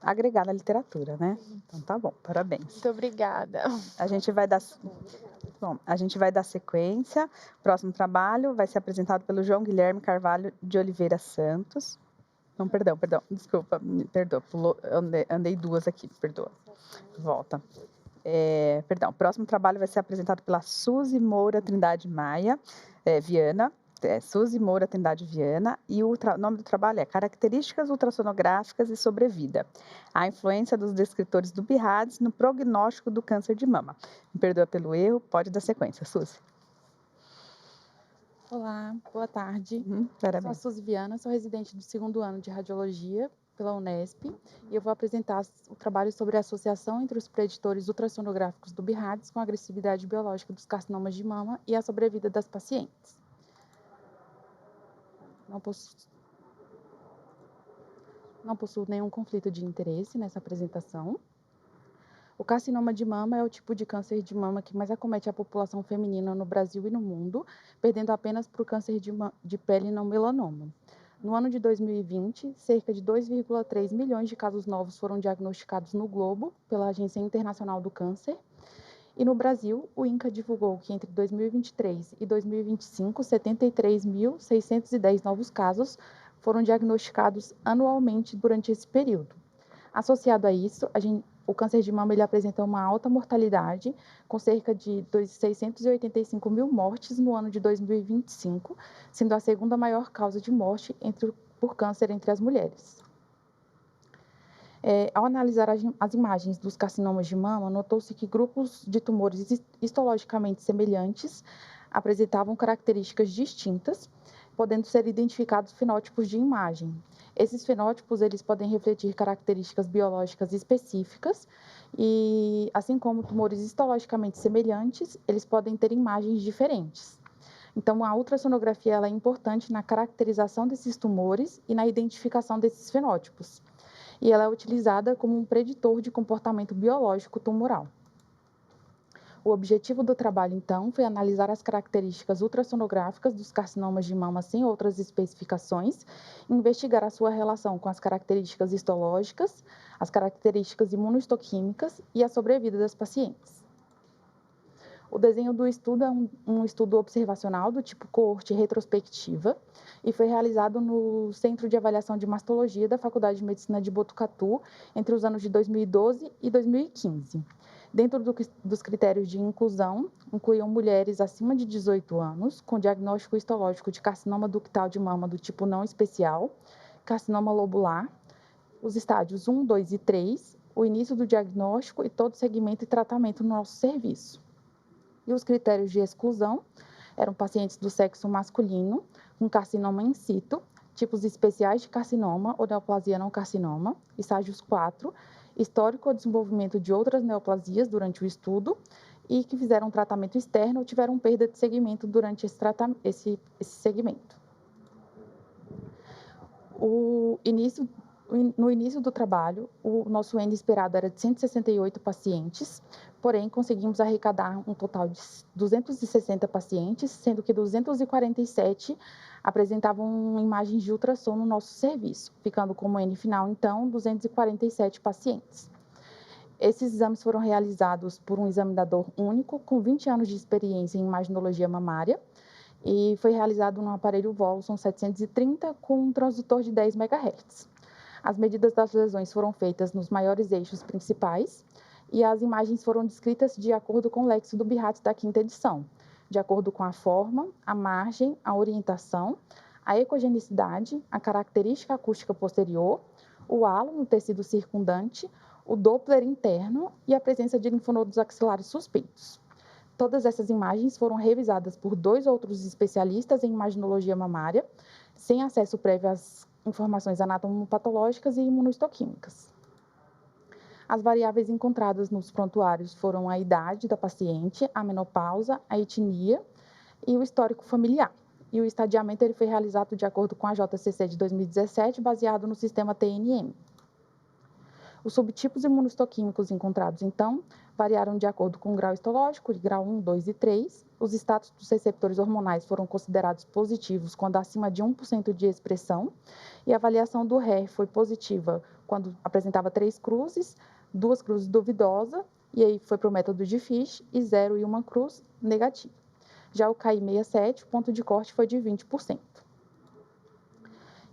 agregar na literatura, né? Então, tá bom, parabéns. Muito obrigada. A gente vai dar sequência. O próximo trabalho vai ser apresentado pelo João Guilherme Carvalho de Oliveira Santos. Não, perdão, desculpa, me perdoa, andei duas aqui, perdoa. Volta. O próximo trabalho vai ser apresentado pela Suzy Moura Trindade Maia Viana. Suzy Moura Trindade Viana, e o nome do trabalho é Características ultrassonográficas e sobrevida. A influência dos descritores do BIRADS no prognóstico do câncer de mama. Me perdoa pelo erro, pode dar sequência, Suzy. Olá, boa tarde. Parabéns. Sou a Suzy Viana, sou residente do 2º ano de Radiologia pela Unesp, e eu vou apresentar o trabalho sobre a associação entre os preditores ultrassonográficos do BIRADS com a agressividade biológica dos carcinomas de mama e a sobrevida das pacientes. Não possuo nenhum conflito de interesse nessa apresentação. O carcinoma de mama é o tipo de câncer de mama que mais acomete a população feminina no Brasil e no mundo, perdendo apenas para o câncer de pele não melanoma. No ano de 2020, cerca de 2,3 milhões de casos novos foram diagnosticados no globo pela Agência Internacional do Câncer. E no Brasil, o INCA divulgou que entre 2023 e 2025, 73.610 novos casos foram diagnosticados anualmente durante esse período. Associado a isso, o câncer de mama ele apresenta uma alta mortalidade, com cerca de 685 mil mortes no ano de 2025, sendo a segunda maior causa de morte por câncer entre as mulheres. Ao analisar as imagens dos carcinomas de mama, notou-se que grupos de tumores histologicamente semelhantes apresentavam características distintas, podendo ser identificados fenótipos de imagem. Esses fenótipos eles podem refletir características biológicas específicas e, assim como tumores histologicamente semelhantes, eles podem ter imagens diferentes. Então, a ultrassonografia ela é importante na caracterização desses tumores e na identificação desses fenótipos. E ela é utilizada como um preditor de comportamento biológico tumoral. O objetivo do trabalho, então, foi analisar as características ultrassonográficas dos carcinomas de mama sem outras especificações, investigar a sua relação com as características histológicas, as características imunohistoquímicas e a sobrevida das pacientes. O desenho do estudo é um estudo observacional do tipo coorte retrospectiva e foi realizado no Centro de Avaliação de Mastologia da Faculdade de Medicina de Botucatu entre os anos de 2012 e 2015. Dentro dos critérios de inclusão, incluíam mulheres acima de 18 anos, com diagnóstico histológico de carcinoma ductal de mama do tipo não especial, carcinoma lobular, os estádios 1, 2 e 3, o início do diagnóstico e todo segmento e tratamento no nosso serviço. E os critérios de exclusão eram pacientes do sexo masculino, com carcinoma in situ, tipos especiais de carcinoma ou neoplasia não carcinoma, estágios 4, histórico ou desenvolvimento de outras neoplasias durante o estudo e que fizeram tratamento externo ou tiveram perda de segmento durante esse segmento. No início do trabalho, o nosso N esperado era de 168 pacientes, porém conseguimos arrecadar um total de 260 pacientes, sendo que 247 apresentavam imagens de ultrassom no nosso serviço, ficando como N final, então, 247 pacientes. Esses exames foram realizados por um examinador único, com 20 anos de experiência em imaginologia mamária, e foi realizado num aparelho Volson 730 com um transdutor de 10 MHz. As medidas das lesões foram feitas nos maiores eixos principais e as imagens foram descritas de acordo com o Lexo do BIRADS da 5ª edição, de acordo com a forma, a margem, a orientação, a ecogenicidade, a característica acústica posterior, o halo no tecido circundante, o Doppler interno e a presença de linfonodos axilares suspeitos. Todas essas imagens foram revisadas por 2 outros especialistas em imaginologia mamária, sem acesso prévio às informações anatomopatológicas e imunohistoquímicas. As variáveis encontradas nos prontuários foram a idade da paciente, a menopausa, a etnia e o histórico familiar. E o estadiamento ele foi realizado de acordo com a JCC de 2017, baseado no sistema TNM. Os subtipos imunohistoquímicos encontrados, então, variaram de acordo com o grau histológico, de grau 1, 2 e 3. Os status dos receptores hormonais foram considerados positivos quando acima de 1% de expressão. E a avaliação do RER foi positiva quando apresentava 3 cruzes, 2 cruzes duvidosas, e aí foi para o método de Fish, e 0 e 1 cruz negativa. Já o KI67, o ponto de corte foi de 20%.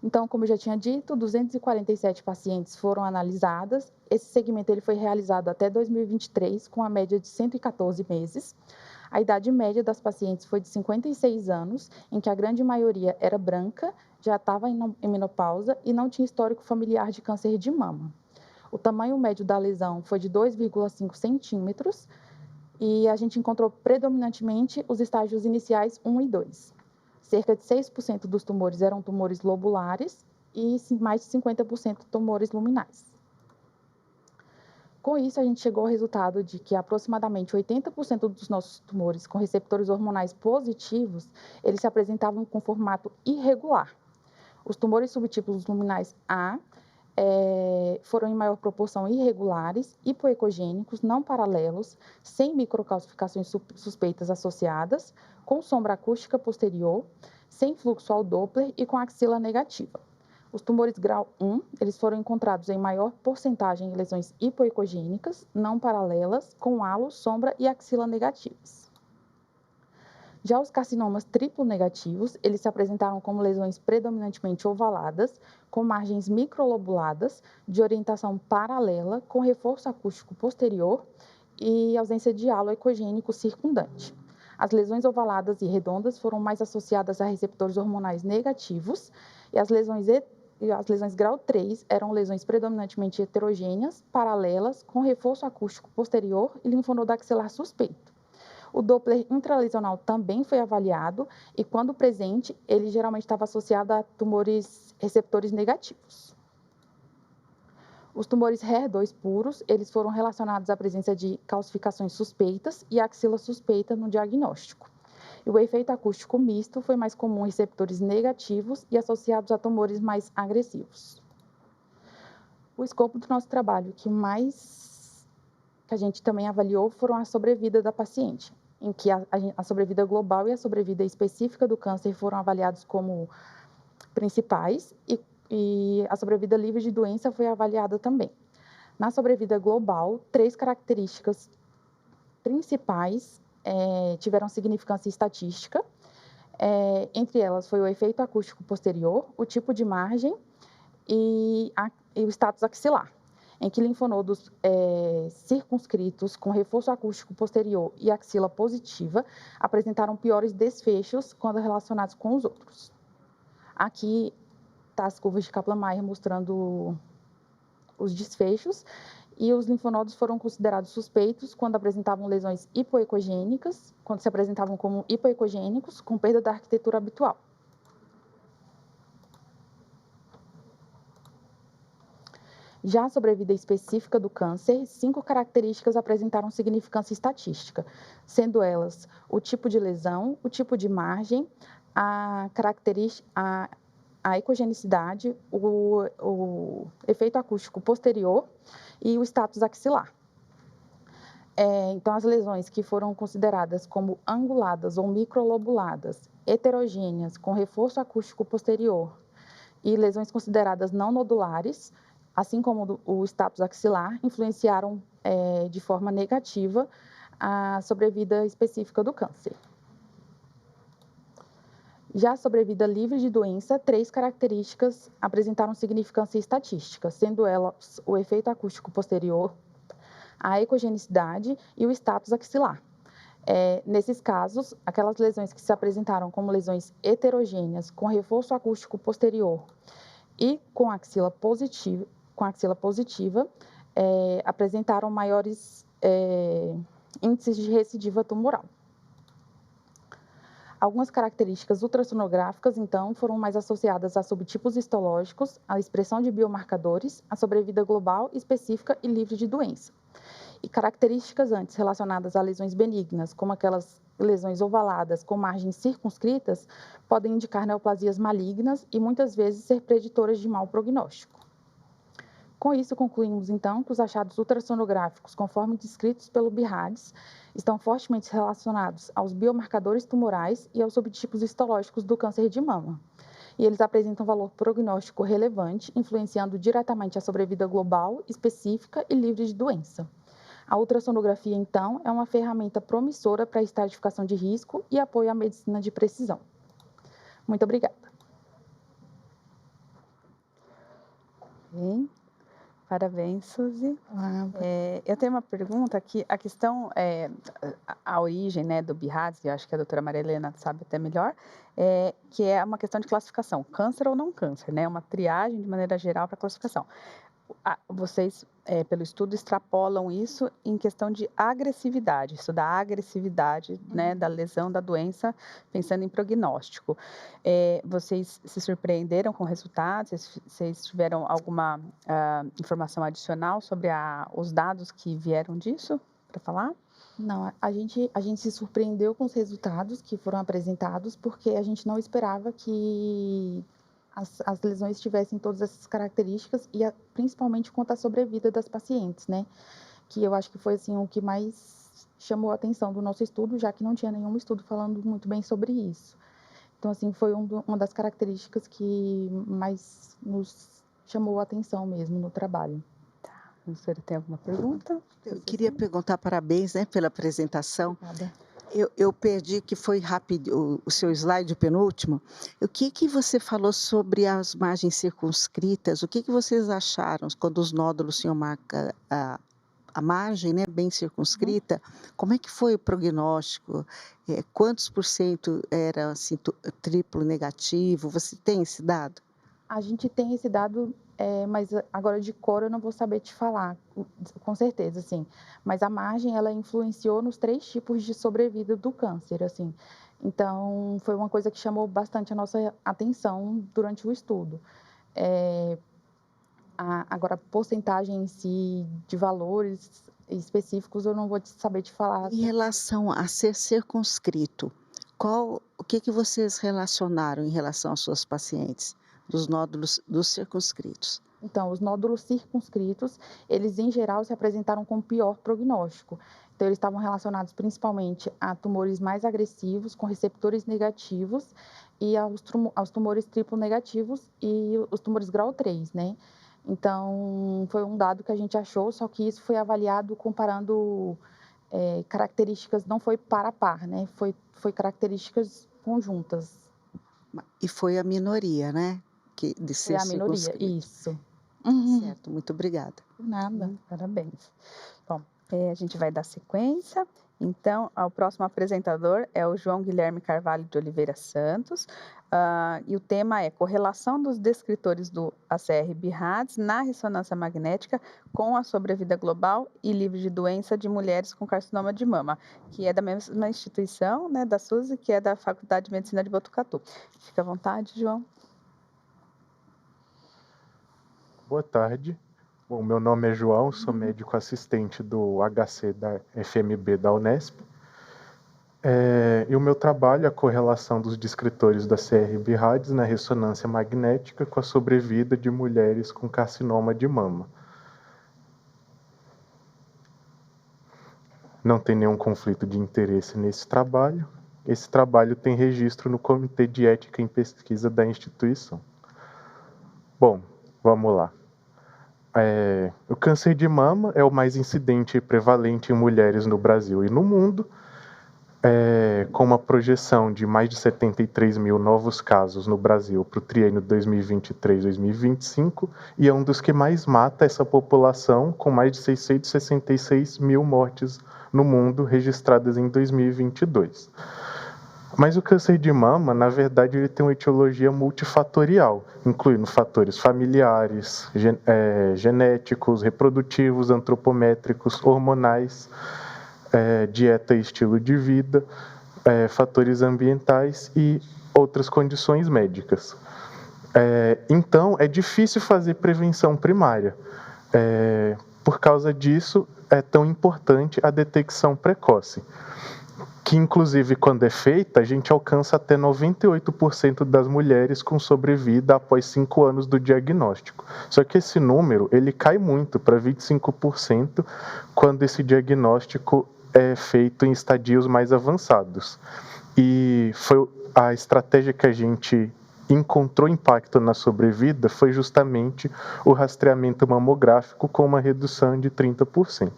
Então, como eu já tinha dito, 247 pacientes foram analisadas. Esse segmento ele foi realizado até 2023, com a média de 114 meses. A idade média das pacientes foi de 56 anos, em que a grande maioria era branca, já estava em menopausa e não tinha histórico familiar de câncer de mama. O tamanho médio da lesão foi de 2,5 centímetros e a gente encontrou predominantemente os estágios iniciais 1 e 2. Cerca de 6% dos tumores eram tumores lobulares e mais de 50% tumores luminais. Com isso, a gente chegou ao resultado de que aproximadamente 80% dos nossos tumores com receptores hormonais positivos, eles se apresentavam com formato irregular. Os tumores subtipos luminais A foram em maior proporção irregulares, hipoecogênicos, não paralelos, sem microcalcificações suspeitas associadas, com sombra acústica posterior, sem fluxo ao Doppler e com axila negativa. Os tumores grau 1, eles foram encontrados em maior porcentagem em lesões hipoecogênicas, não paralelas, com halo, sombra e axila negativas. Já os carcinomas triplo negativos, eles se apresentaram como lesões predominantemente ovaladas, com margens microlobuladas, de orientação paralela, com reforço acústico posterior e ausência de halo ecogênico circundante. As lesões ovaladas e redondas foram mais associadas a receptores hormonais negativos e as lesões grau 3 eram lesões predominantemente heterogêneas, paralelas, com reforço acústico posterior e linfonodo axilar suspeito. O Doppler intralesional também foi avaliado e, quando presente, ele geralmente estava associado a receptores negativos. Os tumores HER2 puros, eles foram relacionados à presença de calcificações suspeitas e axila suspeita no diagnóstico. E o efeito acústico misto foi mais comum em receptores negativos e associados a tumores mais agressivos. O escopo do nosso trabalho que a gente também avaliou foram a sobrevida da paciente, em que a sobrevida global e a sobrevida específica do câncer foram avaliados como principais e a sobrevida livre de doença foi avaliada também. Na sobrevida global, 3 características principais tiveram significância estatística. Entre elas foi o efeito acústico posterior, o tipo de margem e o status axilar, em que linfonodos circunscritos com reforço acústico posterior e axila positiva apresentaram piores desfechos quando relacionados com os outros. Aqui está as curvas de Kaplan-Meier mostrando os desfechos, e os linfonodos foram considerados suspeitos quando apresentavam lesões hipoecogênicas, quando se apresentavam como hipoecogênicos, com perda da arquitetura habitual. Já a sobrevida específica do câncer, 5 características apresentaram significância estatística, sendo elas o tipo de lesão, o tipo de margem, a ecogenicidade, o efeito acústico posterior e o status axilar. Então, as lesões que foram consideradas como anguladas ou microlobuladas, heterogêneas, com reforço acústico posterior, e lesões consideradas não nodulares, assim como o status axilar, influenciaram de forma negativa a sobrevida específica do câncer. Já a sobrevida livre de doença, 3 características apresentaram significância estatística, sendo elas o efeito acústico posterior, a ecogenicidade e o status axilar. Nesses casos, aquelas lesões que se apresentaram como lesões heterogêneas, com reforço acústico posterior e com axila positiva, apresentaram maiores índices de recidiva tumoral. Algumas características ultrassonográficas, então, foram mais associadas a subtipos histológicos, à expressão de biomarcadores, à sobrevida global, específica e livre de doença. E características antes relacionadas a lesões benignas, como aquelas lesões ovaladas com margens circunscritas, podem indicar neoplasias malignas e muitas vezes ser preditoras de mau prognóstico. Com isso, concluímos, então, que os achados ultrassonográficos, conforme descritos pelo BIRADS, estão fortemente relacionados aos biomarcadores tumorais e aos subtipos histológicos do câncer de mama. E eles apresentam valor prognóstico relevante, influenciando diretamente a sobrevida global, específica e livre de doença. A ultrassonografia, então, é uma ferramenta promissora para a estratificação de risco e apoio à medicina de precisão. Muito obrigada. Bem. Parabéns, Suzy. Eu tenho uma pergunta que a questão, a origem, né, do BIRADS, e eu acho que a doutora Maria Helena sabe até melhor, que é uma questão de classificação, câncer ou não câncer, né, uma triagem de maneira geral para classificação. Vocês, pelo estudo, extrapolam isso em questão de agressividade, estudar a agressividade, né, da lesão, da doença, pensando em prognóstico. Vocês se surpreenderam com o resultado? Vocês tiveram alguma informação adicional sobre os dados que vieram disso, para falar? Não, a gente se surpreendeu com os resultados que foram apresentados, porque a gente não esperava que as lesões tivessem todas essas características e principalmente quanto à sobrevida das pacientes, né? Que eu acho que foi assim o que mais chamou a atenção do nosso estudo, já que não tinha nenhum estudo falando muito bem sobre isso. Então, assim, foi uma das características que mais nos chamou a atenção mesmo no trabalho. Tá. A senhora tem alguma pergunta? Eu queria perguntar, parabéns, né, pela apresentação. Obrigada. Eu perdi, que foi rápido, o seu slide penúltimo. O que você falou sobre as margens circunscritas? O que vocês acharam quando os nódulos tinham a margem, né, bem circunscrita? Como é que foi o prognóstico? Quantos % era assim, triplo negativo? Você tem esse dado? A gente tem esse dado, mas agora de cor eu não vou saber te falar, com certeza, assim. Mas a margem, ela influenciou nos 3 tipos de sobrevida do câncer, assim. Então, foi uma coisa que chamou bastante a nossa atenção durante o estudo. Agora, a porcentagem em si de valores específicos eu não vou saber te falar. Em relação a ser circunscrito, o que vocês relacionaram em relação às suas pacientes? Dos nódulos dos circunscritos. Então, os nódulos circunscritos, eles em geral se apresentaram com pior prognóstico. Então, eles estavam relacionados principalmente a tumores mais agressivos, com receptores negativos, e aos tumores triplo negativos e os tumores grau 3, né? Então, foi um dado que a gente achou, só que isso foi avaliado comparando características, não foi par a par, né? Foi características conjuntas. E foi a minoria, né? De ser a minoria, isso. Certo, muito obrigada. Por nada. Parabéns. Bom, a gente vai dar sequência. Então, o próximo apresentador é o João Guilherme Carvalho de Oliveira Santos, e o tema é correlação dos descritores do ACR-BIRADS na ressonância magnética com a sobrevida global e livre de doença de mulheres com carcinoma de mama, que é da mesma instituição, né, da Suzy, que é da Faculdade de Medicina de Botucatu. Fica à vontade, João. Boa tarde. Bom, meu nome é João, sou médico assistente do HC da FMB da Unesp. E o meu trabalho é a correlação dos descritores da CR-BIRADS na ressonância magnética com a sobrevida de mulheres com carcinoma de mama. Não tem nenhum conflito de interesse nesse trabalho. Esse trabalho tem registro no Comitê de Ética em Pesquisa da instituição. Bom, vamos lá. O câncer de mama é o mais incidente e prevalente em mulheres no Brasil e no mundo, com uma projeção de mais de 73 mil novos casos no Brasil para o triênio 2023-2025, e é um dos que mais mata essa população, com mais de 666 mil mortes no mundo registradas em 2022. Mas o câncer de mama, na verdade, ele tem uma etiologia multifatorial, incluindo fatores familiares, genéticos, reprodutivos, antropométricos, hormonais, dieta e estilo de vida, fatores ambientais e outras condições médicas. Então, é difícil fazer prevenção primária. Por causa disso, é tão importante a detecção precoce, que inclusive quando é feita, a gente alcança até 98% das mulheres com sobrevida após 5 anos do diagnóstico. Só que esse número, ele cai muito para 25% quando esse diagnóstico é feito em estadios mais avançados. E foi a estratégia que a gente encontrou impacto na sobrevida foi justamente o rastreamento mamográfico com uma redução de 30%.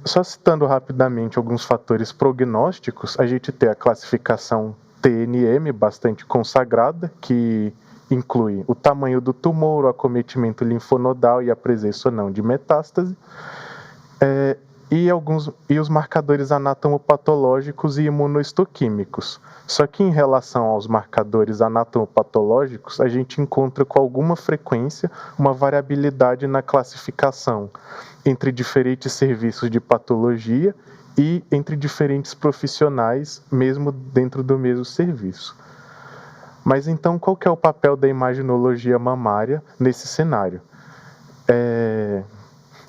Só citando rapidamente alguns fatores prognósticos, a gente tem a classificação TNM, bastante consagrada, que inclui o tamanho do tumor, o acometimento linfonodal e a presença ou não de metástase, e os marcadores anatomopatológicos e imunohistoquímicos. Só que em relação aos marcadores anatomopatológicos, a gente encontra com alguma frequência uma variabilidade na classificação entre diferentes serviços de patologia e entre diferentes profissionais, mesmo dentro do mesmo serviço. Mas então, qual que é o papel da imaginologia mamária nesse cenário?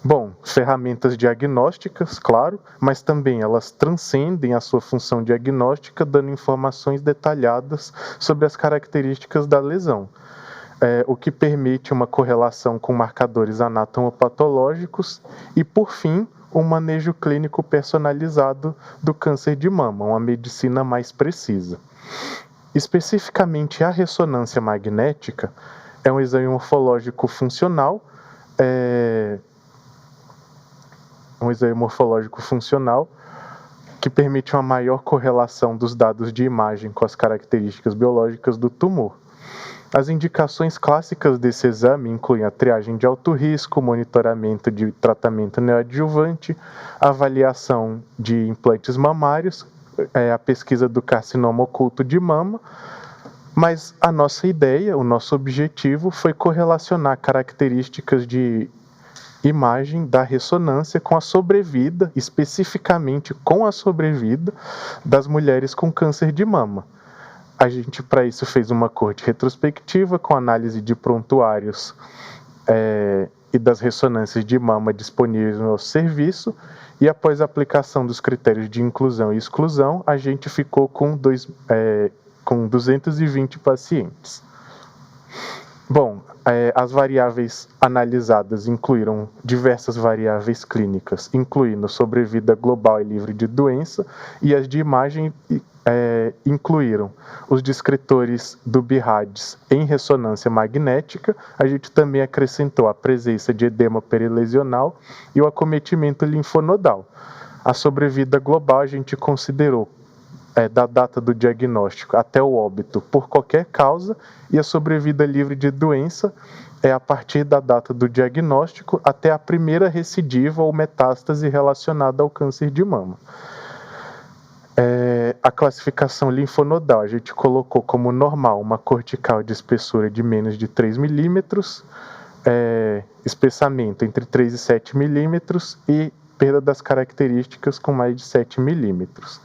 Bom, ferramentas diagnósticas, claro, mas também elas transcendem a sua função diagnóstica, dando informações detalhadas sobre as características da lesão, o que permite uma correlação com marcadores anatomopatológicos e, por fim, um manejo clínico personalizado do câncer de mama, uma medicina mais precisa. Especificamente, a ressonância magnética é um exame morfológico funcional, que permite uma maior correlação dos dados de imagem com as características biológicas do tumor. As indicações clássicas desse exame incluem a triagem de alto risco, monitoramento de tratamento neoadjuvante, avaliação de implantes mamários, a pesquisa do carcinoma oculto de mama, mas a nossa ideia, o nosso objetivo foi correlacionar características de imagem da ressonância com a sobrevida, especificamente com a sobrevida das mulheres com câncer de mama. A gente, para isso, fez uma corte retrospectiva com análise de prontuários e das ressonâncias de mama disponíveis no nosso serviço, e após a aplicação dos critérios de inclusão e exclusão, a gente ficou com 220 pacientes. Bom, as variáveis analisadas incluíram diversas variáveis clínicas, incluindo sobrevida global e livre de doença, e as de imagem incluíram os descritores do BIRADS em ressonância magnética. A gente também acrescentou a presença de edema perilesional e o acometimento linfonodal. A sobrevida global a gente considerou da data do diagnóstico até o óbito por qualquer causa, e a sobrevida livre de doença é a partir da data do diagnóstico até a primeira recidiva ou metástase relacionada ao câncer de mama. A classificação linfonodal, a gente colocou como normal uma cortical de espessura de menos de 3 milímetros, espessamento entre 3 e 7 milímetros e perda das características com mais de 7 milímetros.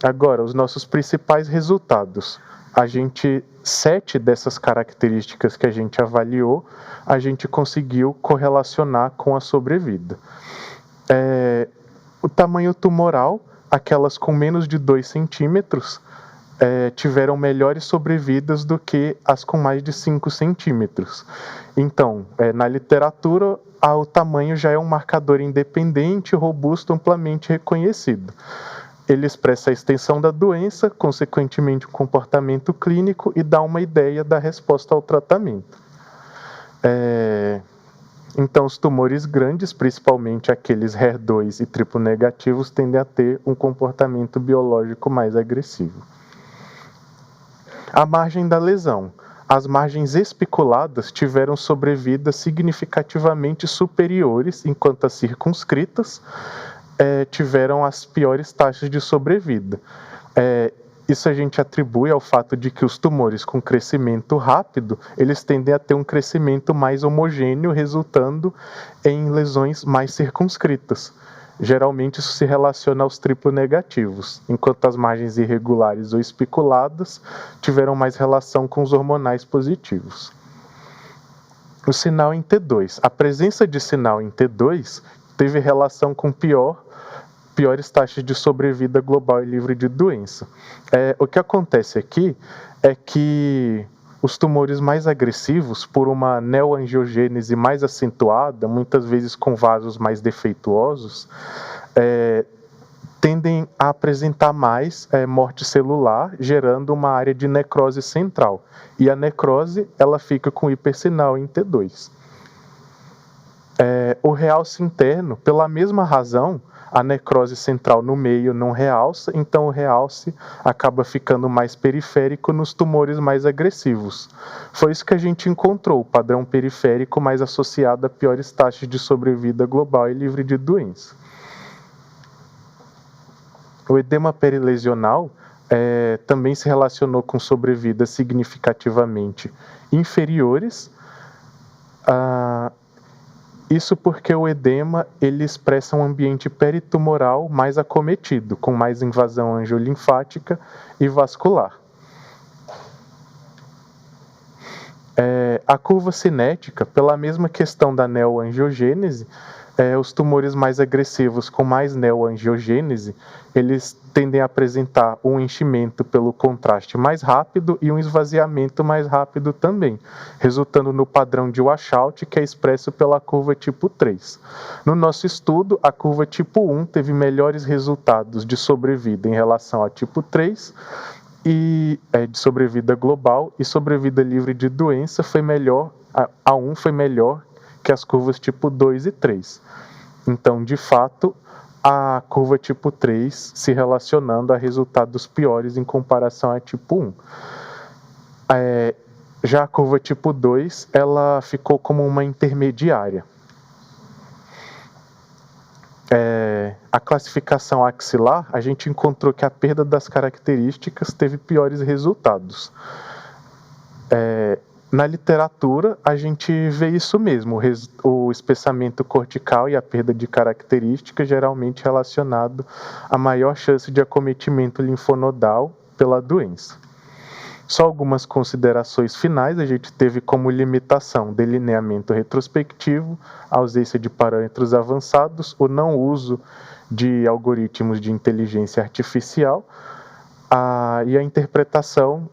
Agora, os nossos principais resultados. 7 dessas características que a gente avaliou, a gente conseguiu correlacionar com a sobrevida. O tamanho tumoral, aquelas com menos de 2 centímetros, tiveram melhores sobrevidas do que as com mais de 5 centímetros. Então, na literatura, o tamanho já é um marcador independente, robusto, amplamente reconhecido. Ele expressa a extensão da doença, consequentemente o comportamento clínico, e dá uma ideia da resposta ao tratamento. Então, os tumores grandes, principalmente aqueles HER2 e triplo negativos, tendem a ter um comportamento biológico mais agressivo. A margem da lesão. as margens espiculadas tiveram sobrevidas significativamente superiores, enquanto as circunscritas tiveram as piores taxas de sobrevida. Isso a gente atribui ao fato de que os tumores com crescimento rápido, eles tendem a ter um crescimento mais homogêneo, resultando em lesões mais circunscritas. Geralmente isso se relaciona aos triplo negativos, enquanto as margens irregulares ou espiculadas tiveram mais relação com os hormonais positivos. O sinal em T2. A presença de sinal em T2 teve relação com piores taxas de sobrevida global e livre de doença. O que acontece aqui é que os tumores mais agressivos, por uma neoangiogênese mais acentuada, muitas vezes com vasos mais defeituosos, tendem a apresentar mais morte celular, gerando uma área de necrose central. E a necrose, ela fica com hipersinal em T2. O realce interno, pela mesma razão, a necrose central no meio não realça, então o realce acaba ficando mais periférico nos tumores mais agressivos. Foi isso que a gente encontrou, o padrão periférico mais associado a piores taxas de sobrevida global e livre de doença. O edema perilesional também se relacionou com sobrevidas significativamente inferiores. Isso porque o edema ele expressa um ambiente peritumoral mais acometido, com mais invasão angiolinfática e vascular. A curva cinética, pela mesma questão da neoangiogênese, os tumores mais agressivos com mais neoangiogênese, eles tendem a apresentar um enchimento pelo contraste mais rápido e um esvaziamento mais rápido também, resultando no padrão de washout, que é expresso pela curva tipo 3. No nosso estudo, a curva tipo 1 teve melhores resultados de sobrevida em relação a tipo 3, e de sobrevida global, e sobrevida livre de doença foi melhor, a 1 foi melhor que as curvas tipo 2 e 3. Então, de fato, a curva tipo 3 se relacionando a resultados piores em comparação a tipo 1. Já a curva tipo 2, ela ficou como uma intermediária. A classificação axilar, a gente encontrou que a perda das características teve piores resultados. Na literatura, a gente vê isso mesmo, o espessamento cortical e a perda de características geralmente relacionado a maior chance de acometimento linfonodal pela doença. Só algumas considerações finais, a gente teve como limitação delineamento retrospectivo, ausência de parâmetros avançados, o não uso de algoritmos de inteligência artificial, e a interpretação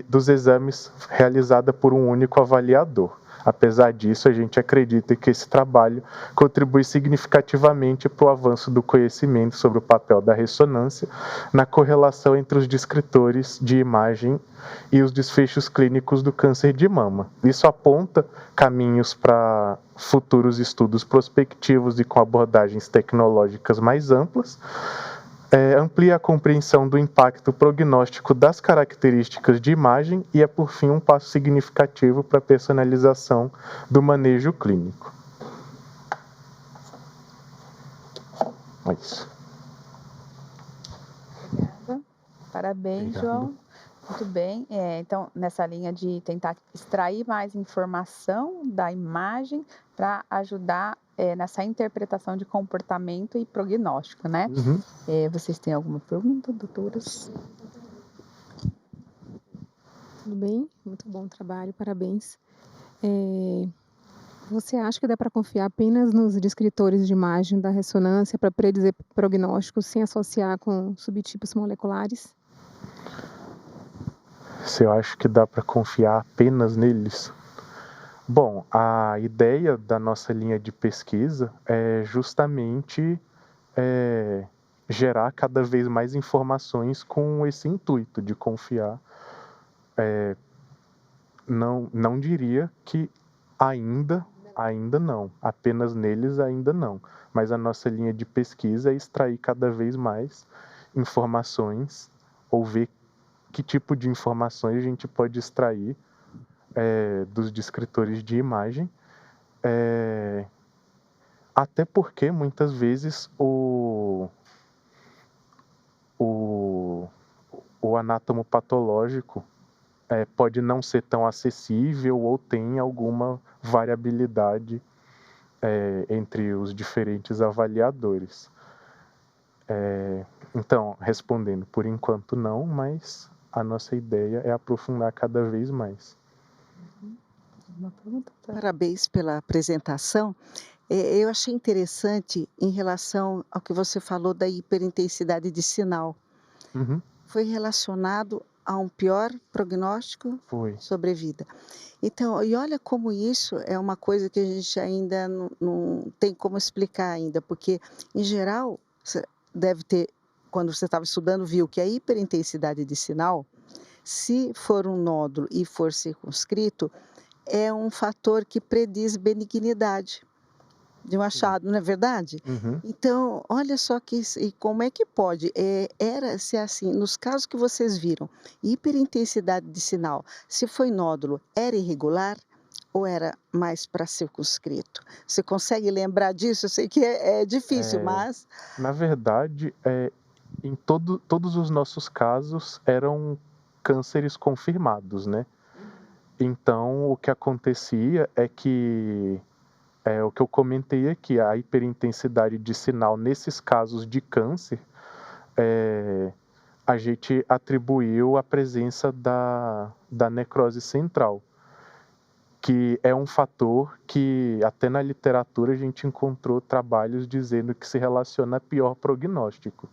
dos exames realizada por um único avaliador. Apesar disso, a gente acredita que esse trabalho contribui significativamente para o avanço do conhecimento sobre o papel da ressonância na correlação entre os descritores de imagem e os desfechos clínicos do câncer de mama. Isso aponta caminhos para futuros estudos prospectivos e com abordagens tecnológicas mais amplas, amplia a compreensão do impacto prognóstico das características de imagem e é, por fim, um passo significativo para a personalização do manejo clínico. É isso. Obrigada. Parabéns, Obrigado. João. Muito bem. Então, nessa linha de tentar extrair mais informação da imagem para ajudar nessa interpretação de comportamento e prognóstico, né? Uhum. Vocês têm alguma pergunta, doutoras? Tudo bem? Muito bom trabalho, parabéns. Você acha que dá para confiar apenas nos descritores de imagem da ressonância para predizer prognósticos sem associar com subtipos moleculares? Se eu acho que dá para confiar apenas neles? Bom, a ideia da nossa linha de pesquisa é justamente gerar cada vez mais informações com esse intuito de confiar. Não diria que ainda não, apenas neles ainda não, mas a nossa linha de pesquisa é extrair cada vez mais informações ou ver que tipo de informações a gente pode extrair dos descritores de imagem, até porque muitas vezes o anátomo patológico pode não ser tão acessível ou tem alguma variabilidade entre os diferentes avaliadores. Então, respondendo, por enquanto não, mas a nossa ideia é aprofundar cada vez mais. Uma pergunta? Parabéns pela apresentação. Eu achei interessante em relação ao que você falou da hiperintensidade de sinal. Uhum, Foi relacionado a um pior prognóstico foi. sobre vida. Então, e olha como isso é uma coisa que a gente ainda não tem como explicar ainda, porque, em geral, você deve ter, quando você estava estudando, viu que a hiperintensidade de sinal, se for um nódulo e for circunscrito, é um fator que prediz benignidade de um achado, não é verdade? Uhum. Então, olha só e como é que pode? Era se assim, nos casos que vocês viram, hiperintensidade de sinal, se foi nódulo, era irregular ou era mais para circunscrito? Você consegue lembrar disso? Eu sei que é difícil, mas... Na verdade, em todos os nossos casos eram cânceres confirmados, né? Então, o que acontecia é que, o que eu comentei aqui, a hiperintensidade de sinal nesses casos de câncer, a gente atribuiu a presença da necrose central, que é um fator que até na literatura a gente encontrou trabalhos dizendo que se relaciona a pior prognóstico.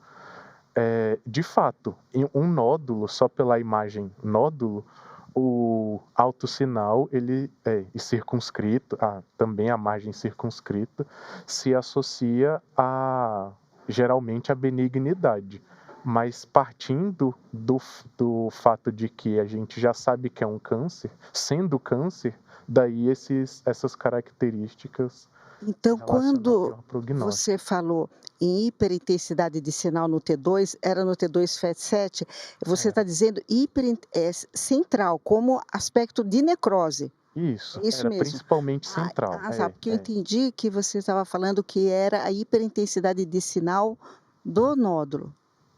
De fato, em um nódulo, só pela imagem nódulo, o autossinal ele e circunscrito, também a margem circunscrita, se associa geralmente à benignidade. Mas partindo do fato de que a gente já sabe que é um câncer, sendo câncer, daí essas características Então, relacionam ao quando pior prognóstico. você falou em hiperintensidade de sinal no T2, era no T2 FET7, você está dizendo central, como aspecto de necrose. Isso, Isso era mesmo. principalmente central. Porque eu entendi que você estava falando que era a hiperintensidade de sinal do nódulo,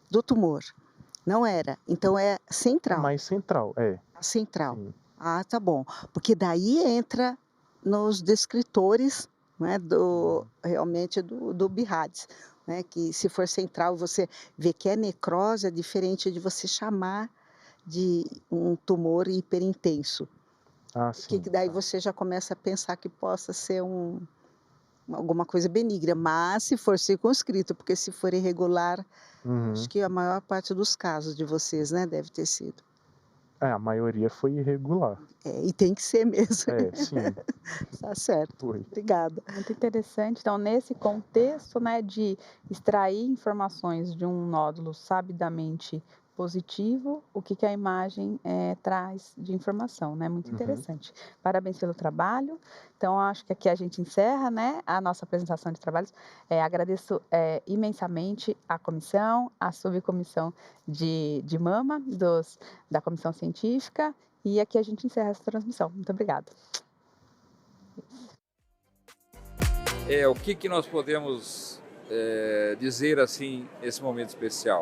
do tumor. Não era. Então é É central. mais central, Central. sim. Tá bom. Porque daí entra nos descritores, né, realmente do BIRADS, né, que se for central você vê que é necrose, é diferente de você chamar de um tumor hiperintenso. Sim. Que daí você já começa a pensar que possa ser alguma coisa benigna, mas se for circunscrito, porque se for irregular, acho que a maior parte dos casos de vocês, né, deve ter sido. A maioria foi irregular. E tem que ser mesmo. Sim. Tá certo. Foi. Obrigada. Muito interessante. Então, nesse contexto, né, de extrair informações de um nódulo sabidamente positivo, o que a imagem traz de informação, né? Muito interessante. Parabéns pelo trabalho. Então, acho que aqui a gente encerra, né, a nossa apresentação de trabalhos. Agradeço imensamente à comissão, à subcomissão de mama da comissão científica, e aqui a gente encerra essa transmissão. Muito obrigada. O que nós podemos dizer assim nesse momento especial?